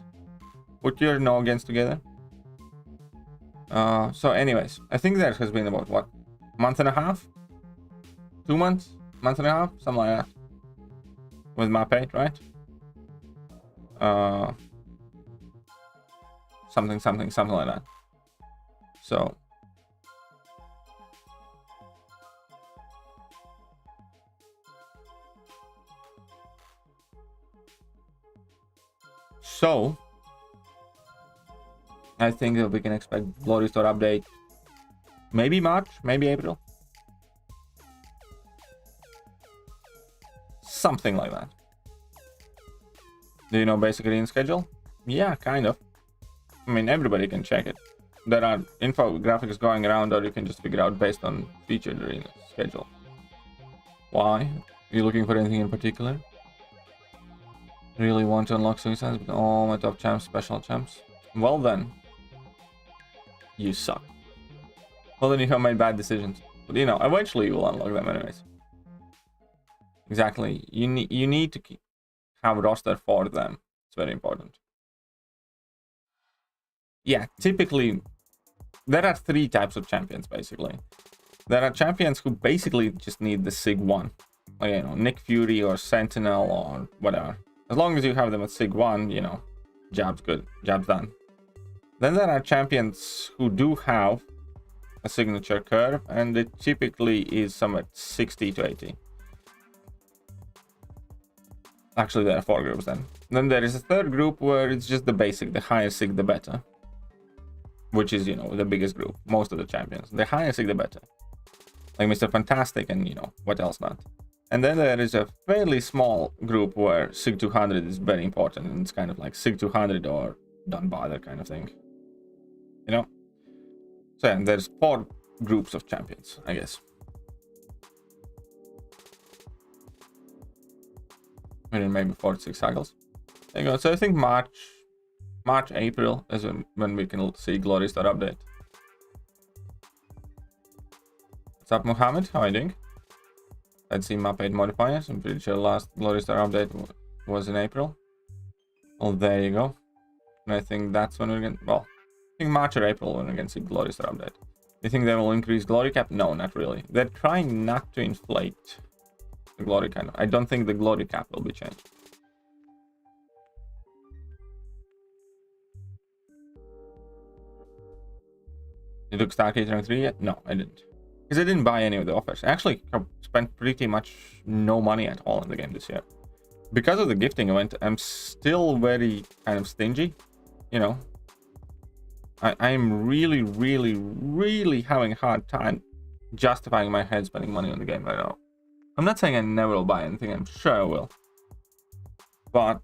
Put your noggins together. So anyways, I think there has been about, what, month and a half? 2 months? Month and a half? Something like that. With map 8, right? Something like that. So I think that we can expect Glory Store update maybe March, maybe April. Something like that. Do you know basic arena schedule? Yeah, kind of. I mean, everybody can check it. There are infographics going around, or you can just figure out based on featured arena schedule. Why? Are you looking for anything in particular? Really want to unlock suicides with all my top champs, special champs? Well then, you suck. Well then, you have made bad decisions. But you know, eventually you will unlock them anyways. Exactly. You need to have a roster for them. It's very important. Yeah, typically there are 3 types of champions basically. There are champions who basically just need the Sig 1. Like, you know, Nick Fury or Sentinel or whatever. As long as you have them at Sig 1, you know, job's good, job's done. Then there are champions who do have a signature curve, and it typically is somewhere 60 to 80. Actually, there are 4 groups then. Then there is a 3rd group where it's just the basic, the higher Sig the better. Which is, you know, the biggest group, most of the champions. The higher Sig the better. Like Mr. Fantastic and, you know, what else not. And then there is a fairly small group where Sig 200 is very important, and it's kind of like Sig 200 or don't bother kind of thing. You know? So yeah, there's 4 groups of champions, I guess. Maybe 4 to 6 cycles. There you go. So I think March, April is when we can see Glory Star update. What's up, Mohammed? How are you doing? Let's see map 8 modifiers. I'm pretty sure last Glory Star update was in April. Well, there you go. And I think that's when we're going to... Well, I think March or April when we're going to see Glory Star update. Do you think they will increase Glory Cap? No, not really. They're trying not to inflate the Glory kind of. I don't think the Glory Cap will be changed. You took Stargate rank 3 yet? No, I didn't. Because I didn't buy any of the offers. I actually have spent pretty much no money at all in the game this year. Because of the gifting event, I'm still very kind of stingy. You know, I'm really having a hard time justifying my head spending money on the game right now. I'm not saying I never will buy anything. I'm sure I will. But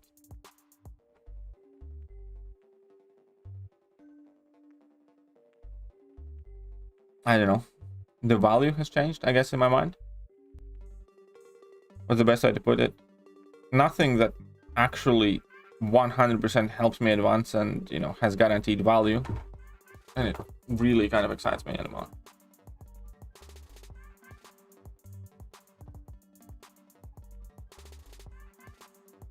I don't know. The value has changed, I guess, in my mind. What's the best way to put it? Nothing that actually 100% helps me advance and, you know, has guaranteed value. And it really kind of excites me anymore.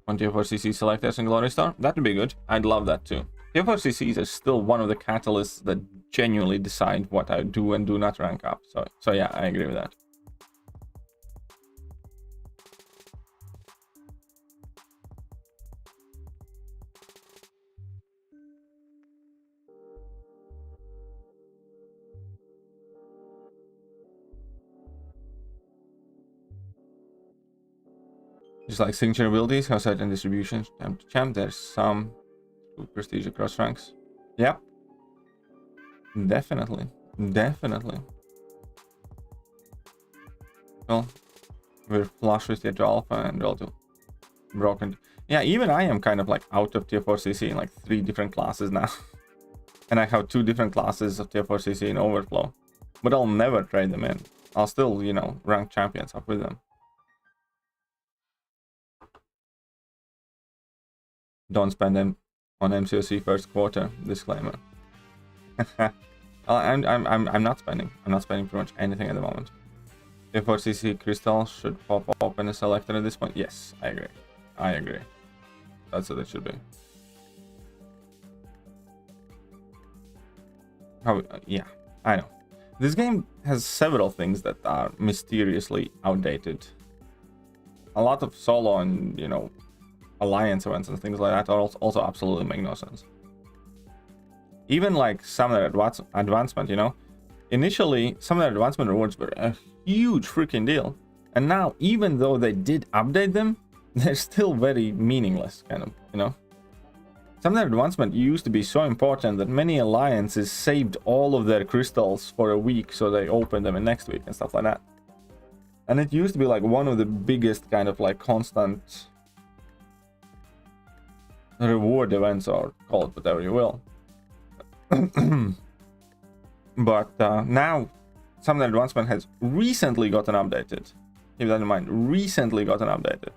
On Tier 4 CC selectors in Glory Star? That would be good. I'd love that too. Tier 4 CCs are still one of the catalysts that genuinely decide what I do and do not rank up. So yeah, I agree with that. Just like signature abilities, how certain distributions champ to champ, there's some prestige across ranks. Yeah. Definitely. Well, we're flush with tier 2 alpha and roll to broken. Yeah, even I am kind of like out of tier 4 CC in like 3 different classes now. And I have 2 different classes of tier 4 CC in overflow. But I'll never trade them in. I'll still, you know, rank champions up with them. Don't spend them on MCOC first quarter. Disclaimer. I'm not spending. I'm not spending pretty much anything at the moment. If for CC crystal should pop up in a selector at this point. Yes, I agree. I agree. That's what it should be. How? Yeah, I know. This game has several things that are mysteriously outdated. A lot of solo and, you know, alliance events and things like that are also absolutely make no sense. Even like Summoner Advancement, you know, initially Summoner Advancement rewards were a huge freaking deal, and now even though they did update them, they're still very meaningless, kind of, you know. Summoner Advancement used to be so important that many alliances saved all of their crystals for a week so they opened them in next week and stuff like that. And it used to be like one of the biggest kind of like constant reward events, or call it whatever you will. But now Summoner Advancement has recently gotten updated. Keep that in mind, recently gotten updated.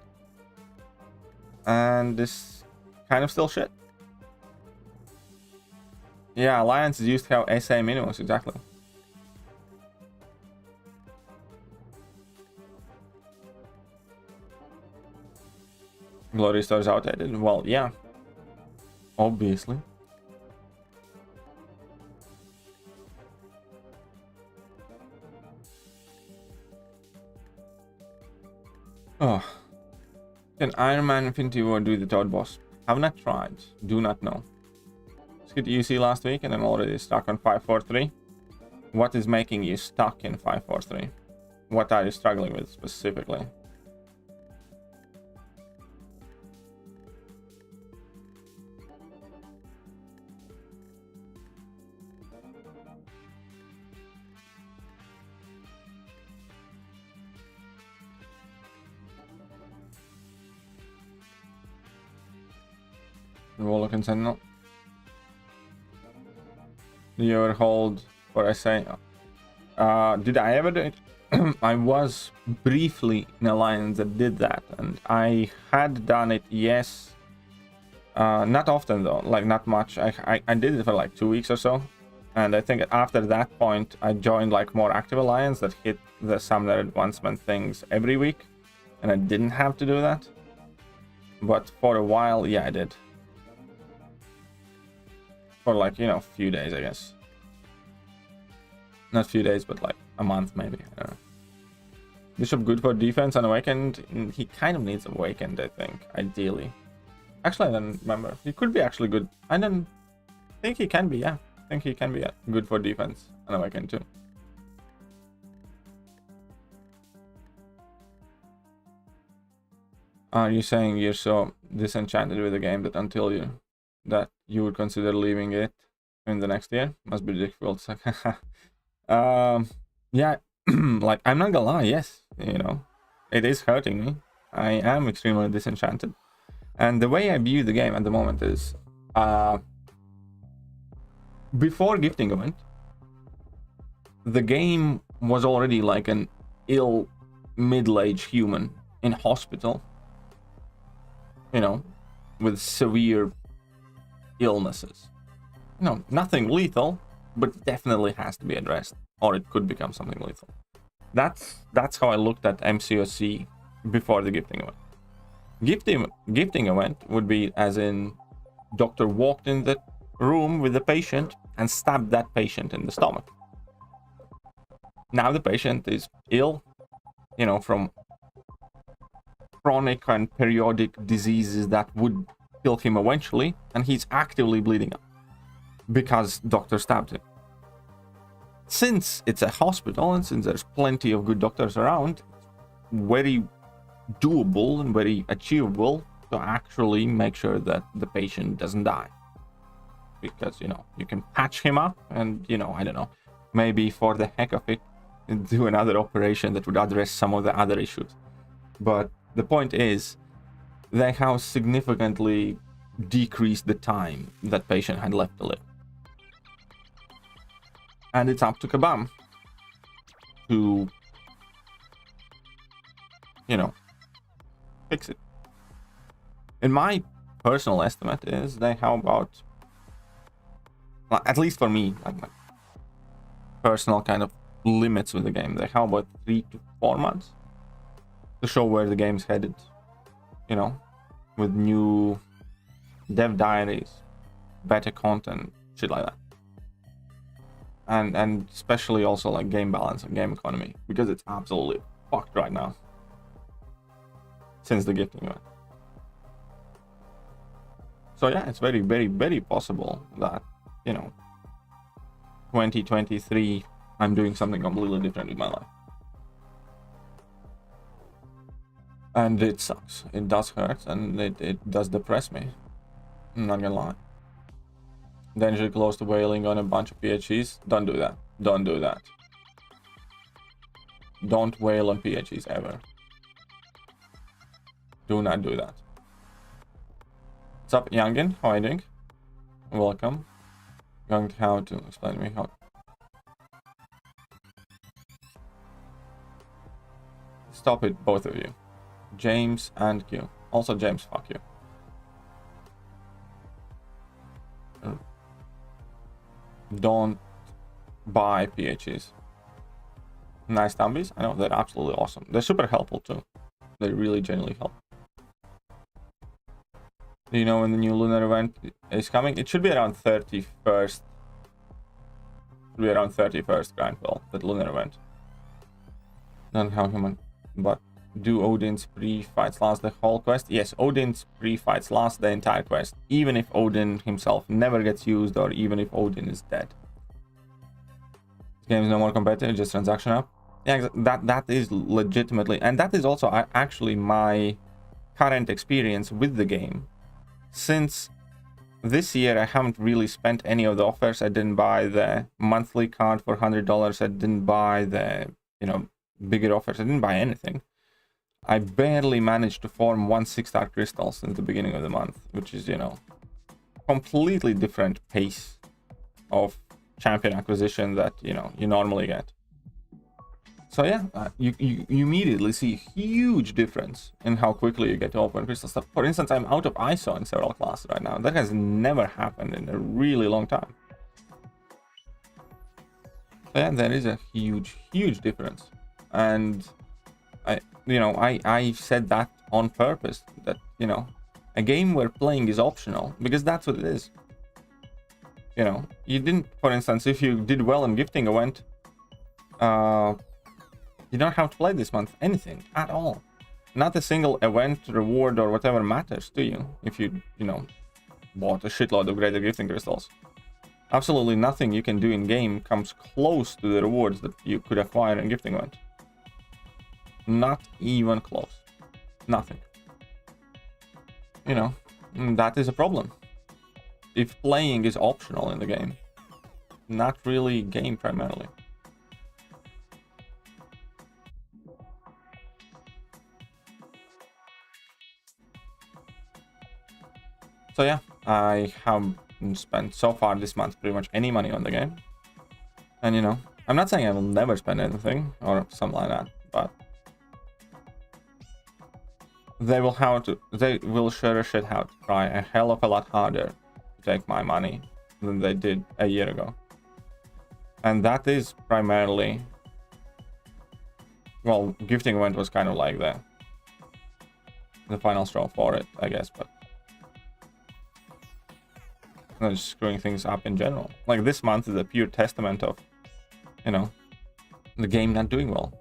And this kind of still shit. Yeah, alliances used to have SA minimums, exactly. Glory Star is outdated. Well, yeah. Obviously. Oh. Can Iron Man Infinity War do the third boss? Have not tried. Do not know. Skid UC last week and I'm already stuck on 543. What is making you stuck in 543? What are you struggling with specifically? Warlock Sentinel. Do you ever hold what I say? Did I ever do it? I was briefly in Alliance that did that, and I had done it, yes. Not often though, like not much. I did it for like 2 weeks or so, and I think after that point I joined like more active Alliance that hit the Summoner Advancement things every week, and I didn't have to do that. But for a while, yeah, I did. For like, you know, a few days, I guess. Not a few days, but like a month maybe. I don't know. Bishop good for defense and awakened. He kind of needs awakened, I think, ideally. Actually, I don't remember. He could be actually good. I don't think he can be, yeah. I think he can be good for defense and awakened too. Are you saying you're so disenchanted with the game that you would consider leaving it in the next year? Must be difficult. Yeah, like I'm not gonna lie, yes, you know, it is hurting me. I am extremely disenchanted, and the way I view the game at the moment is before gifting event, the game was already like an ill middle-aged human in hospital, you know, with severe illnesses. No, nothing lethal, but definitely has to be addressed, or it could become something lethal. That's how I looked at MCOC before the gifting event. Gifting event would be as in doctor walked in the room with the patient and stabbed that patient in the stomach. Now the patient is ill, you know, from chronic and periodic diseases that would kill him eventually, and he's actively bleeding up because doctor stabbed him. Since it's a hospital and since there's plenty of good doctors around, very doable and very achievable to actually make sure that the patient doesn't die, because, you know, you can patch him up and, you know, I don't know, maybe for the heck of it do another operation that would address some of the other issues. But the point is, they have significantly decreased the time that patient had left to live. And it's up to Kabam to, you know, fix it. In my personal estimate is they have about, well, at least for me, like my personal kind of limits with the game, they have about 3 to 4 months to show where the game's headed, you know, with new dev diaries, better content, shit like that. And especially also like game balance and game economy, because it's absolutely fucked right now since the gifting event. So yeah, it's very, very, very possible that, you know, 2023, I'm doing something completely different with my life. And it sucks. It does hurt, and it does depress me. I'm not gonna lie. Dangerously close to whaling on a bunch of PHEs. Don't do that. Don't do that. Don't whale on PHEs ever. Do not do that. What's up, Youngin? How are you doing? Welcome. Going to how to explain to me how. Stop it, both of you. James and Q. Also, James, fuck you. Don't buy PHEs. Nice zombies. I know, they're absolutely awesome. They're super helpful too. They really genuinely help. Do you know when the new Lunar event is coming? It should be around 31st. Should be around 31st, Grindwell, that Lunar event. Not how human, but do Odin's pre-fights last the whole quest? Yes, Odin's pre-fights last the entire quest, even if Odin himself never gets used, or even if Odin is dead. This game is no more competitive, just transaction up. Yeah, that is legitimately, and that is also actually my current experience with the game. Since this year, I haven't really spent any of the offers. I didn't buy the monthly card for $100. I didn't buy the, you know, bigger offers. I didn't buy anything. I barely managed to form 1 6-star crystal since the beginning of the month, which is, you know, completely different pace of champion acquisition that, you know, you normally get. So yeah, you immediately see a huge difference in how quickly you get to open crystal stuff. For instance, I'm out of ISO in several classes right now. That has never happened in a really long time. So yeah, there is a huge, huge difference. And I said that on purpose, that, you know, a game where playing is optional, because that's what it is. You know, you didn't, for instance, if you did well in gifting event, you don't have to play this month anything at all. Not a single event, reward, or whatever matters to you if you know, bought a shitload of greater gifting crystals. Absolutely nothing you can do in game comes close to the rewards that you could acquire in gifting event. Not even close. Nothing. You know, that is a problem. If playing is optional in the game, not really game primarily. So yeah, I haven't spent so far this month pretty much any money on the game. And, you know, I'm not saying I will never spend anything or something like that, but they will sure as shit have to try a hell of a lot harder to take my money than they did a year ago. And that is primarily, well, gifting event was kind of like the final straw for it, I guess, but just screwing things up in general. Like, this month is a pure testament of, you know, the game not doing well.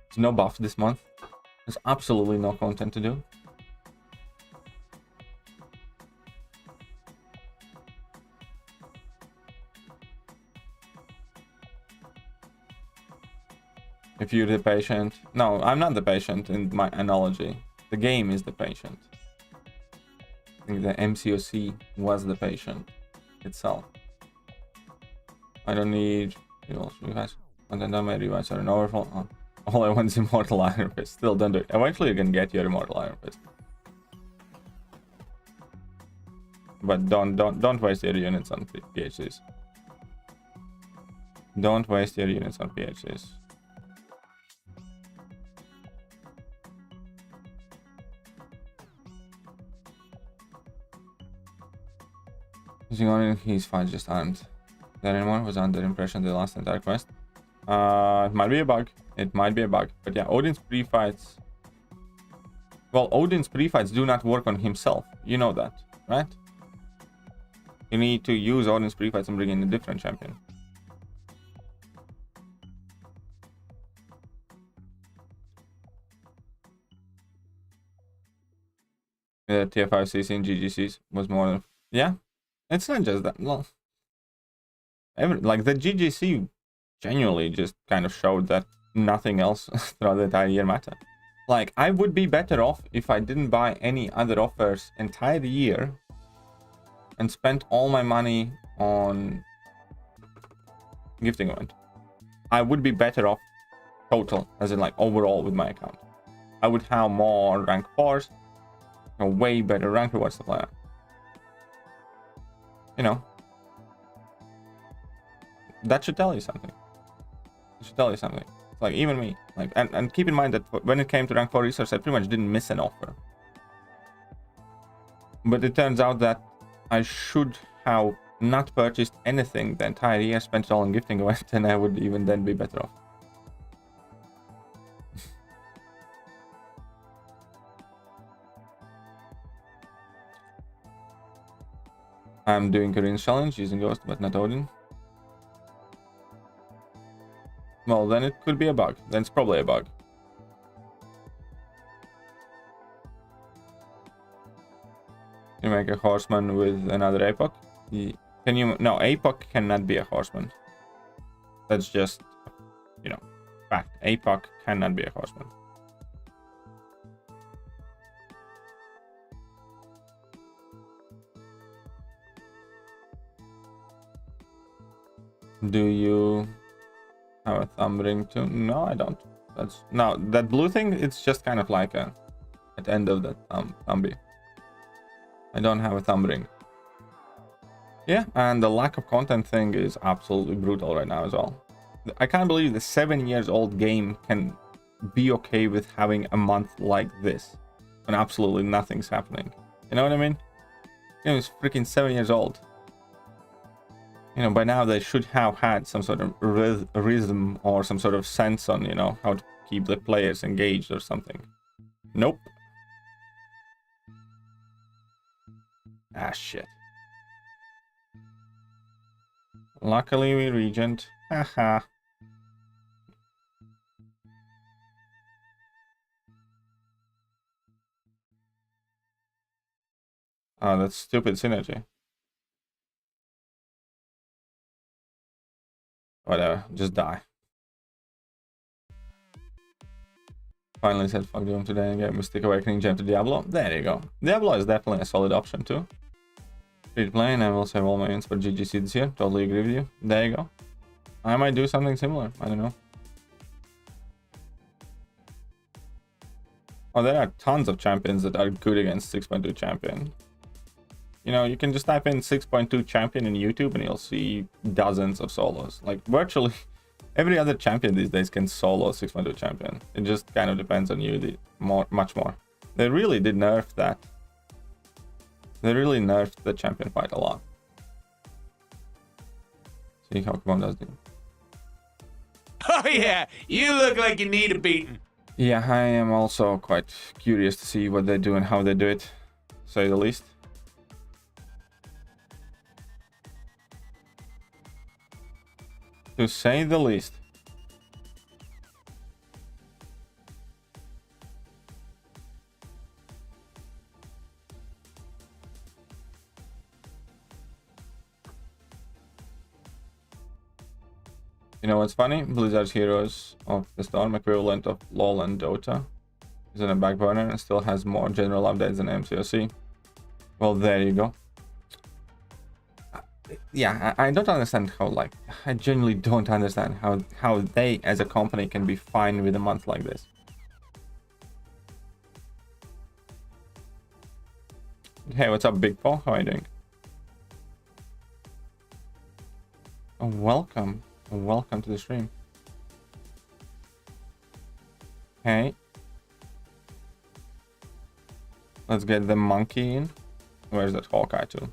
There's no buffs this month. There's absolutely no content to do. If you're the patient... No, I'm not the patient in my analogy. The game is the patient. I think the MCOC was the patient itself. I don't need... You guys... Content on my device or an overflow. Oh. All I want is Immortal Iron Fist. Still, don't do it. Eventually you can get your Immortal Iron Fist. But don't waste your units on PHCs. Don't waste your units on PHCs. Using on his fights just aren't there anymore. Was under impression the last entire quest. It might be a bug. It might be a bug. But yeah, Odin's pre-fights. Well, Odin's pre-fights do not work on himself. You know that, right? You need to use Odin's pre-fights and bring in a different champion. The TF5 CC in GGCs was more than... Yeah, it's not just that. Well, like the GGC genuinely just kind of showed that nothing else throughout the entire year mattered. Like, I would be better off if I didn't buy any other offers entire year and spent all my money on gifting event. I would be better off total, as in like overall with my account. I would have more rank 4s, a way better rank rewards, stuff like that. You know, that should tell you something. It should tell you something. It's like even me, like, and keep in mind that when it came to rank 4 resource, I pretty much didn't miss an offer. But it turns out that I should have not purchased anything the entire year, spent it all on gifting event, and I would even then be better off. I'm doing Korean's challenge using Ghost, but not Odin. Well, then it could be a bug. Then it's probably a bug. You make a horseman with another APOC? Can you? No, APOC cannot be a horseman. That's just, you know, fact. APOC cannot be a horseman. Do you have a thumb ring too? No, I don't. That's no, that blue thing, it's just kind of like a at the end of the thumbie. I don't have a thumb ring. Yeah, and the lack of content thing is absolutely brutal right now as well. I can't believe the 7-year-old game can be okay with having a month like this when absolutely nothing's happening. You know what I mean? The game is freaking 7 years old. You know, by now they should have had some sort of rhythm or some sort of sense on, you know, how to keep the players engaged or something. Nope. Ah, shit. Luckily we regent. Haha. Oh, that's stupid synergy. Whatever, just die. Finally said fuck Doom today and get Mystic Awakening gem to Diablo. There you go. Diablo is definitely a solid option too. Free to play, and I will save all my ins for GGC this year. Totally agree with you. There you go. I might do something similar. I don't know. Oh, there are tons of champions that are good against 6.2 champion. You know, you can just type in 6.2 champion in YouTube and you'll see dozens of solos. Like virtually every other champion these days can solo 6.2 champion. It just kind of depends on you much more. They really did nerf that. They really nerfed the champion fight a lot. See how Comrade does it. Oh yeah, you look like you need a beating. Yeah, I am also quite curious to see what they do and how they do it, to say the least. To say the least. You know what's funny? Blizzard's Heroes of the Storm, equivalent of LoL and Dota, is on a back burner and still has more general updates than MCOC. Well, there you go. Yeah, I don't understand how, like, I genuinely don't understand how they as a company can be fine with a month like this. Hey, what's up, Big Paul? How are you doing? Oh, welcome. Welcome to the stream. Okay. Let's get the monkey in. Where's that Hawkeye to?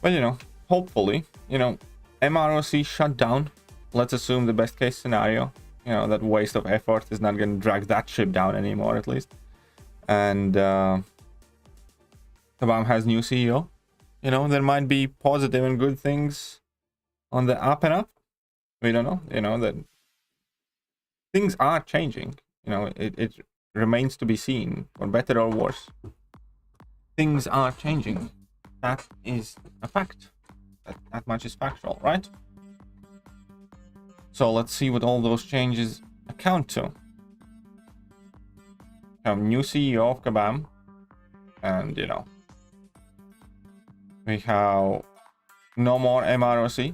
But, you know, hopefully, you know, MROC shut down. Let's assume the best case scenario. You know, that waste of effort is not going to drag that ship down anymore, at least. And Kabam has new CEO. You know, there might be positive and good things on the up and up. We don't know. You know, that things are changing. You know, it remains to be seen, for better or worse. Things are changing. That is a fact. That much is factual, right? So let's see what all those changes account to. New CEO of Kabam, and you know, we have no more MROC.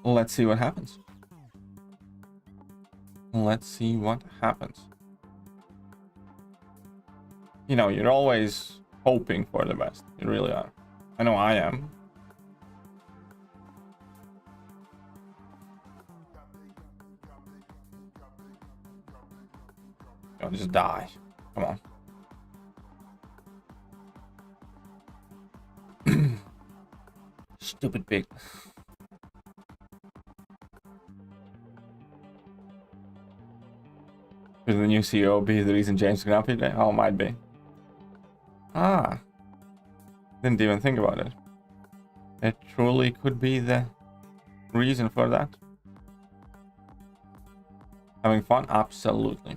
Let's see what happens. Let's see what happens. You know, you're always hoping for the best. You really are. I know I am. I'll just die. Come on. Stupid pig. Could the new CEO be the reason James Grumpy today? Oh, might be. Ah. Didn't even think about it. It truly could be the reason for that. Having fun? Absolutely.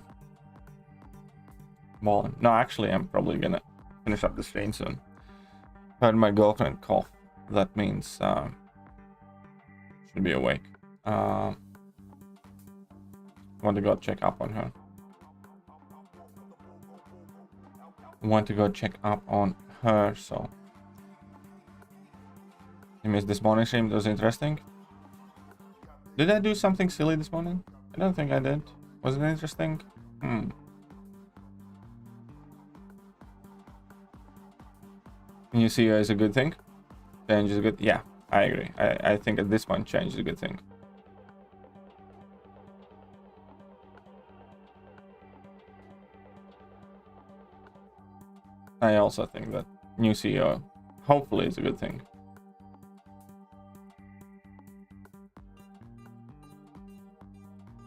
Balling. No, actually, I'm probably gonna finish up the stream soon. Heard my girlfriend cough. That means should be awake. Want to go check up on her. Want to go check up on her, so. You missed this morning stream. That was interesting. Did I do something silly this morning? I don't think I did. Was it interesting? New CEO is a good thing. Change is a good. Yeah, I agree. I think at this point, change is a good thing. I also think that new CEO hopefully is a good thing.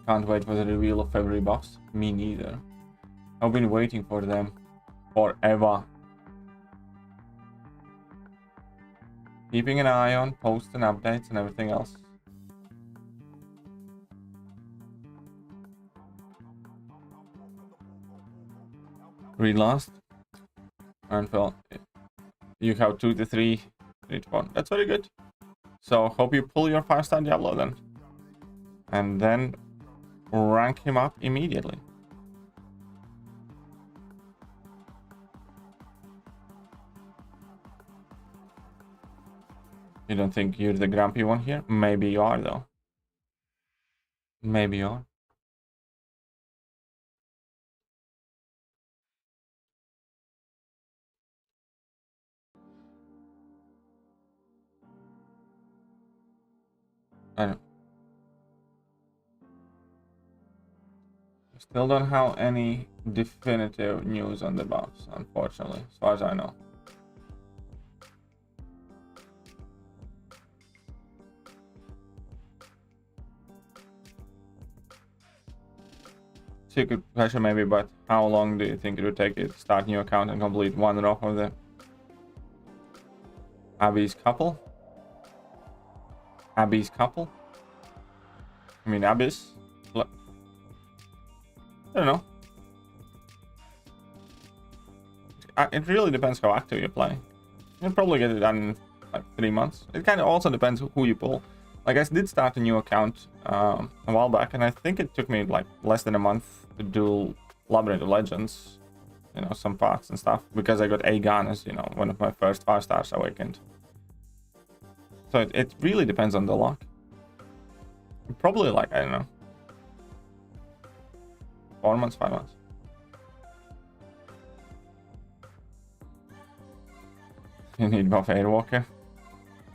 Can't wait for the reveal of February buffs. Me neither. I've been waiting for them forever. Keeping an eye on posts and updates and everything else. Read last. And well, you have 2 to 3, 3 to 1. That's very good. So hope you pull your 5-star Diablo then. And then rank him up immediately. You don't think you're the grumpy one here? Maybe you are though. Maybe you are. I don't. Still don't have any definitive news on the buffs, unfortunately, as far as I know. Secret question maybe, but how long do you think it would take you to start new account and complete one row of the Abby's couple? Abby's couple? I mean Abyss? I don't know. It really depends how active you play. You'll probably get it done in like 3 months. It kind of also depends who you pull. Like I did start a new account a while back, and I think it took me like less than a month to do Labyrinth of Legends, you know, some parts and stuff, because I got a gun as, you know, one of my first 5 stars awakened. So it really depends on the luck. Probably like, I don't know, 4 months, 5 months. You need buff Airwalker?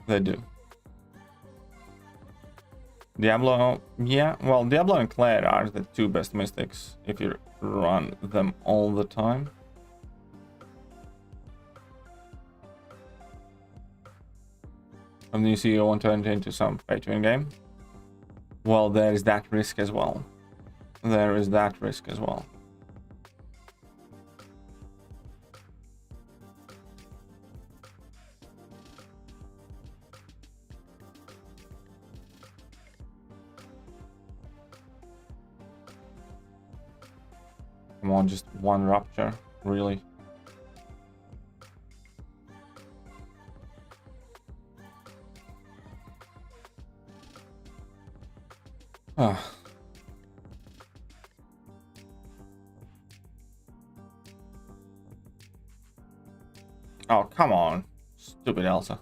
They do. Diablo, yeah, well, Diablo and Claire are the 2 best mystics if you run them all the time. Some new CEO want to enter into some pay-to-win game. Well, there is that risk as well. There is that risk as well. Come on, just one rupture, really. Oh. Oh, come on. Stupid Elsa.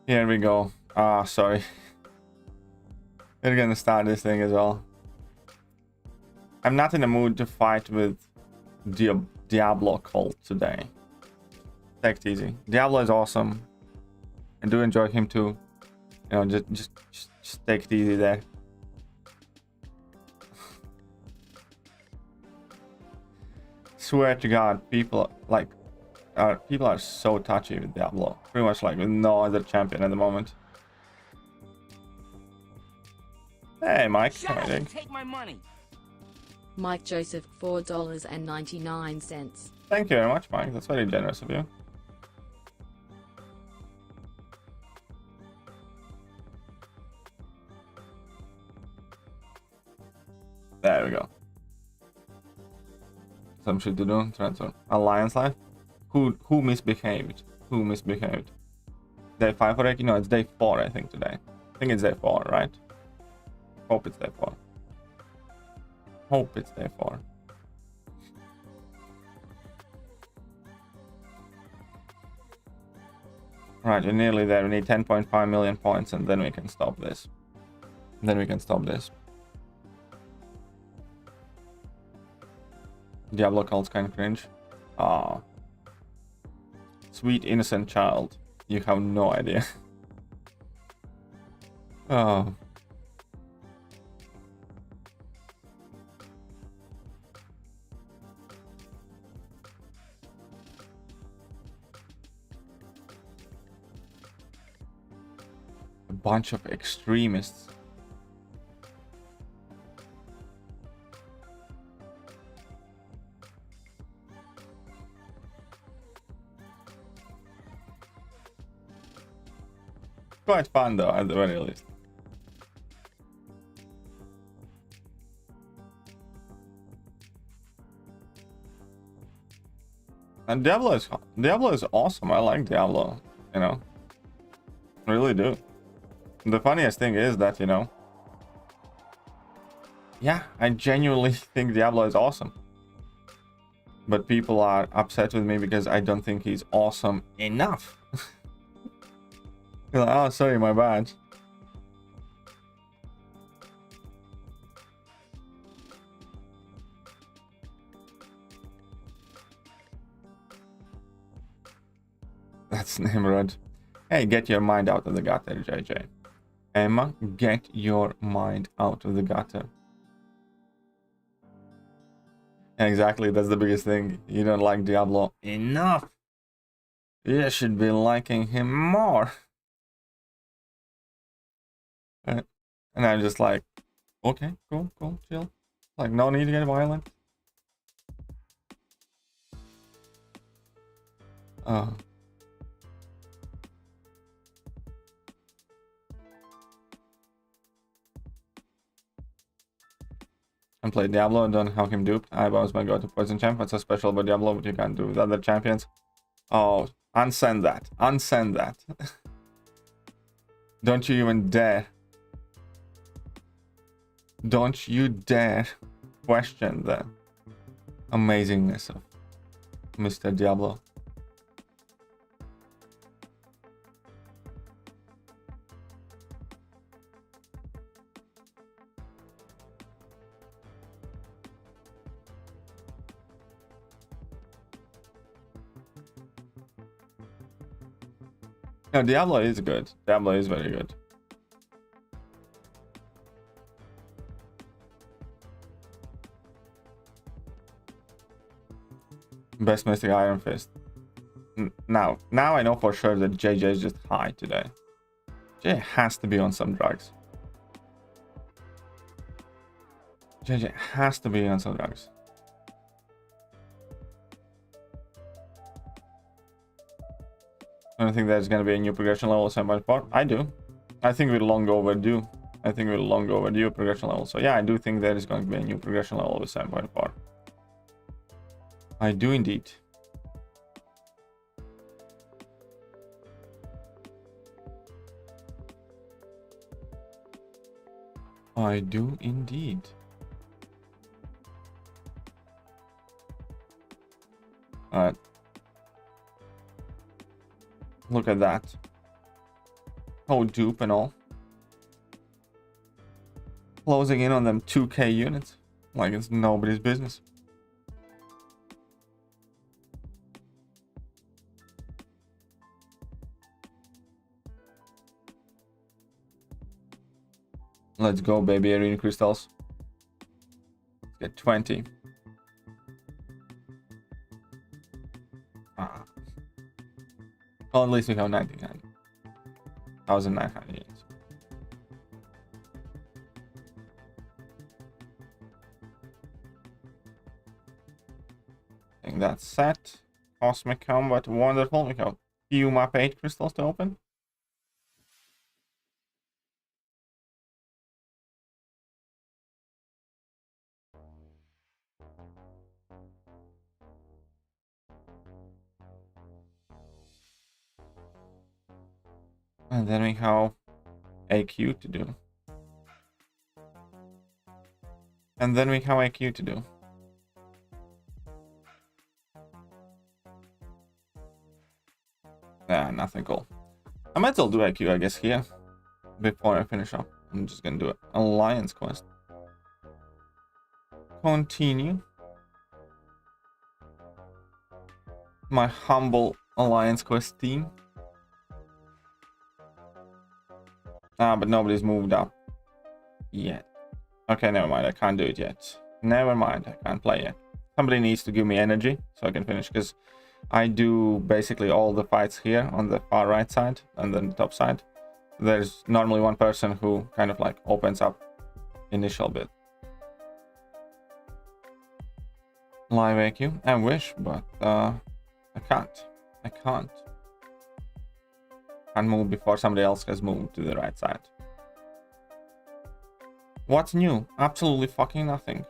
Here we go. Ah, sorry. We're gonna start this thing as well. I'm not in the mood to fight with Diablo cult today. Take it easy. Diablo is awesome. I do enjoy him too. You know, just take it easy there. Swear to God, people are so touchy with Diablo. Pretty much like with no other champion at the moment. Hey, Mike. Shut up and take my money. Mike Joseph, $4.99. Thank you very much, Mike. That's very generous of you. There we go. Some shit to do. Transfer. Alliance life. Who misbehaved? Who misbehaved? Day 5 for Reiki? No, it's day 4, I think, today. I think it's day 4, right? Hope it's day 4. Hope it's day 4. Right, we're nearly there. We need 10.5 million points and then we can stop this. Then we can stop this. Diablo cult's kind of cringe. Ah. Sweet innocent child. You have no idea. Oh. A bunch of extremists. Quite fun though, at the very least. And Diablo is awesome. I like Diablo, you know. I really do. The funniest thing is that, you know, yeah, I genuinely think Diablo is awesome. But people are upset with me because I don't think he's awesome enough. You're like, oh, sorry, my bad. That's Nimrod. Hey, get your mind out of the gutter, JJ. Emma, get your mind out of the gutter. Exactly, that's the biggest thing. You don't like Diablo enough. You should be liking him more. And I'm just like, okay, cool, chill. Like, no need to get violent. And play Diablo and don't have him duped. I was my go-to poison champ. What's so special about Diablo? What you can't do with other champions? Oh, unsend that. Unsend that. Don't you even dare. Don't you dare question the amazingness of Mr. Diablo. No, Diablo is good. Diablo is very good. Best Mystic Iron Fist. Now I know for sure that JJ is just high today. JJ has to be on some drugs. JJ has to be on some drugs. I don't think there's going to be a new progression level 7.4. I do. I think we're long overdue. I think we're long overdue progression level. So yeah, I do think there is going to be a new progression level with 7.4. I do indeed. I do indeed. Alright. Look at that. Oh, dupe and all. Closing in on them 2k units. Like it's nobody's business. Let's go, baby. Arena crystals. Let's get 20. Well, at least we have 1,900 units. I think that's set. Cosmic Combat, wonderful. We have few map 8 crystals to open. And then we have AQ to do. And then we have AQ to do. Yeah, nothing cool. I might as well do AQ, I guess, here. Before I finish up. I'm just gonna do it. Alliance quest. Continue. My humble Alliance quest team. But nobody's moved up yet. Okay, never mind. I can't do it yet. Never mind. I can't play yet. Somebody needs to give me energy so I can finish, because I do basically all the fights here on the far right side and then the top side. There's normally one person who kind of like opens up initial bit. Live AQ. I wish, but I can't. I can't move before somebody else has moved to the right side. What's new? Absolutely fucking nothing.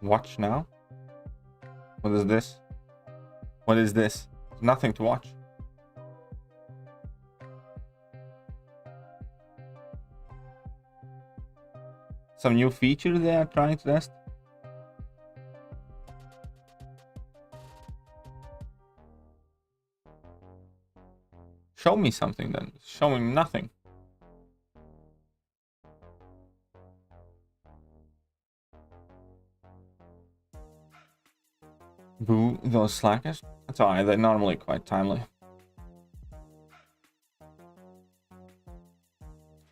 Watch now? What is this? What is this? Nothing to watch. Some new feature they are trying to test? Show me something then. Showing nothing. Boo, those slackers. That's alright, they're normally quite timely.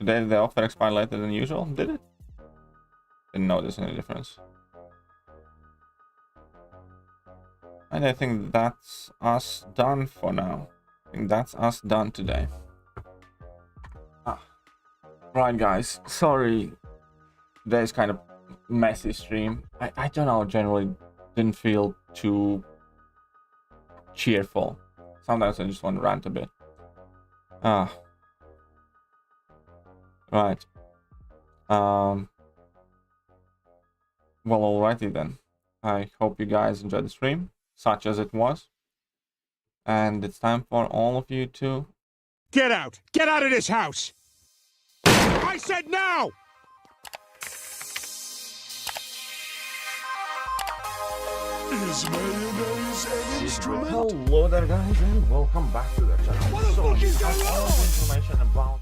Today the offer expired later than usual. Did it? Didn't notice any difference. And I think that's us done for now. I think that's us done today. Right, guys. Sorry. Today's kind of messy stream. I don't know, generally didn't feel too cheerful. Sometimes I just want to rant a bit. Right. Well, alrighty then. I hope you guys enjoyed the stream, such as it was. And it's time for all of you to... Get out! Get out of this house! I said no! Is mayonnaise an instrument? Hello there, guys, and welcome back to the channel. What the fuck is going on? All the information about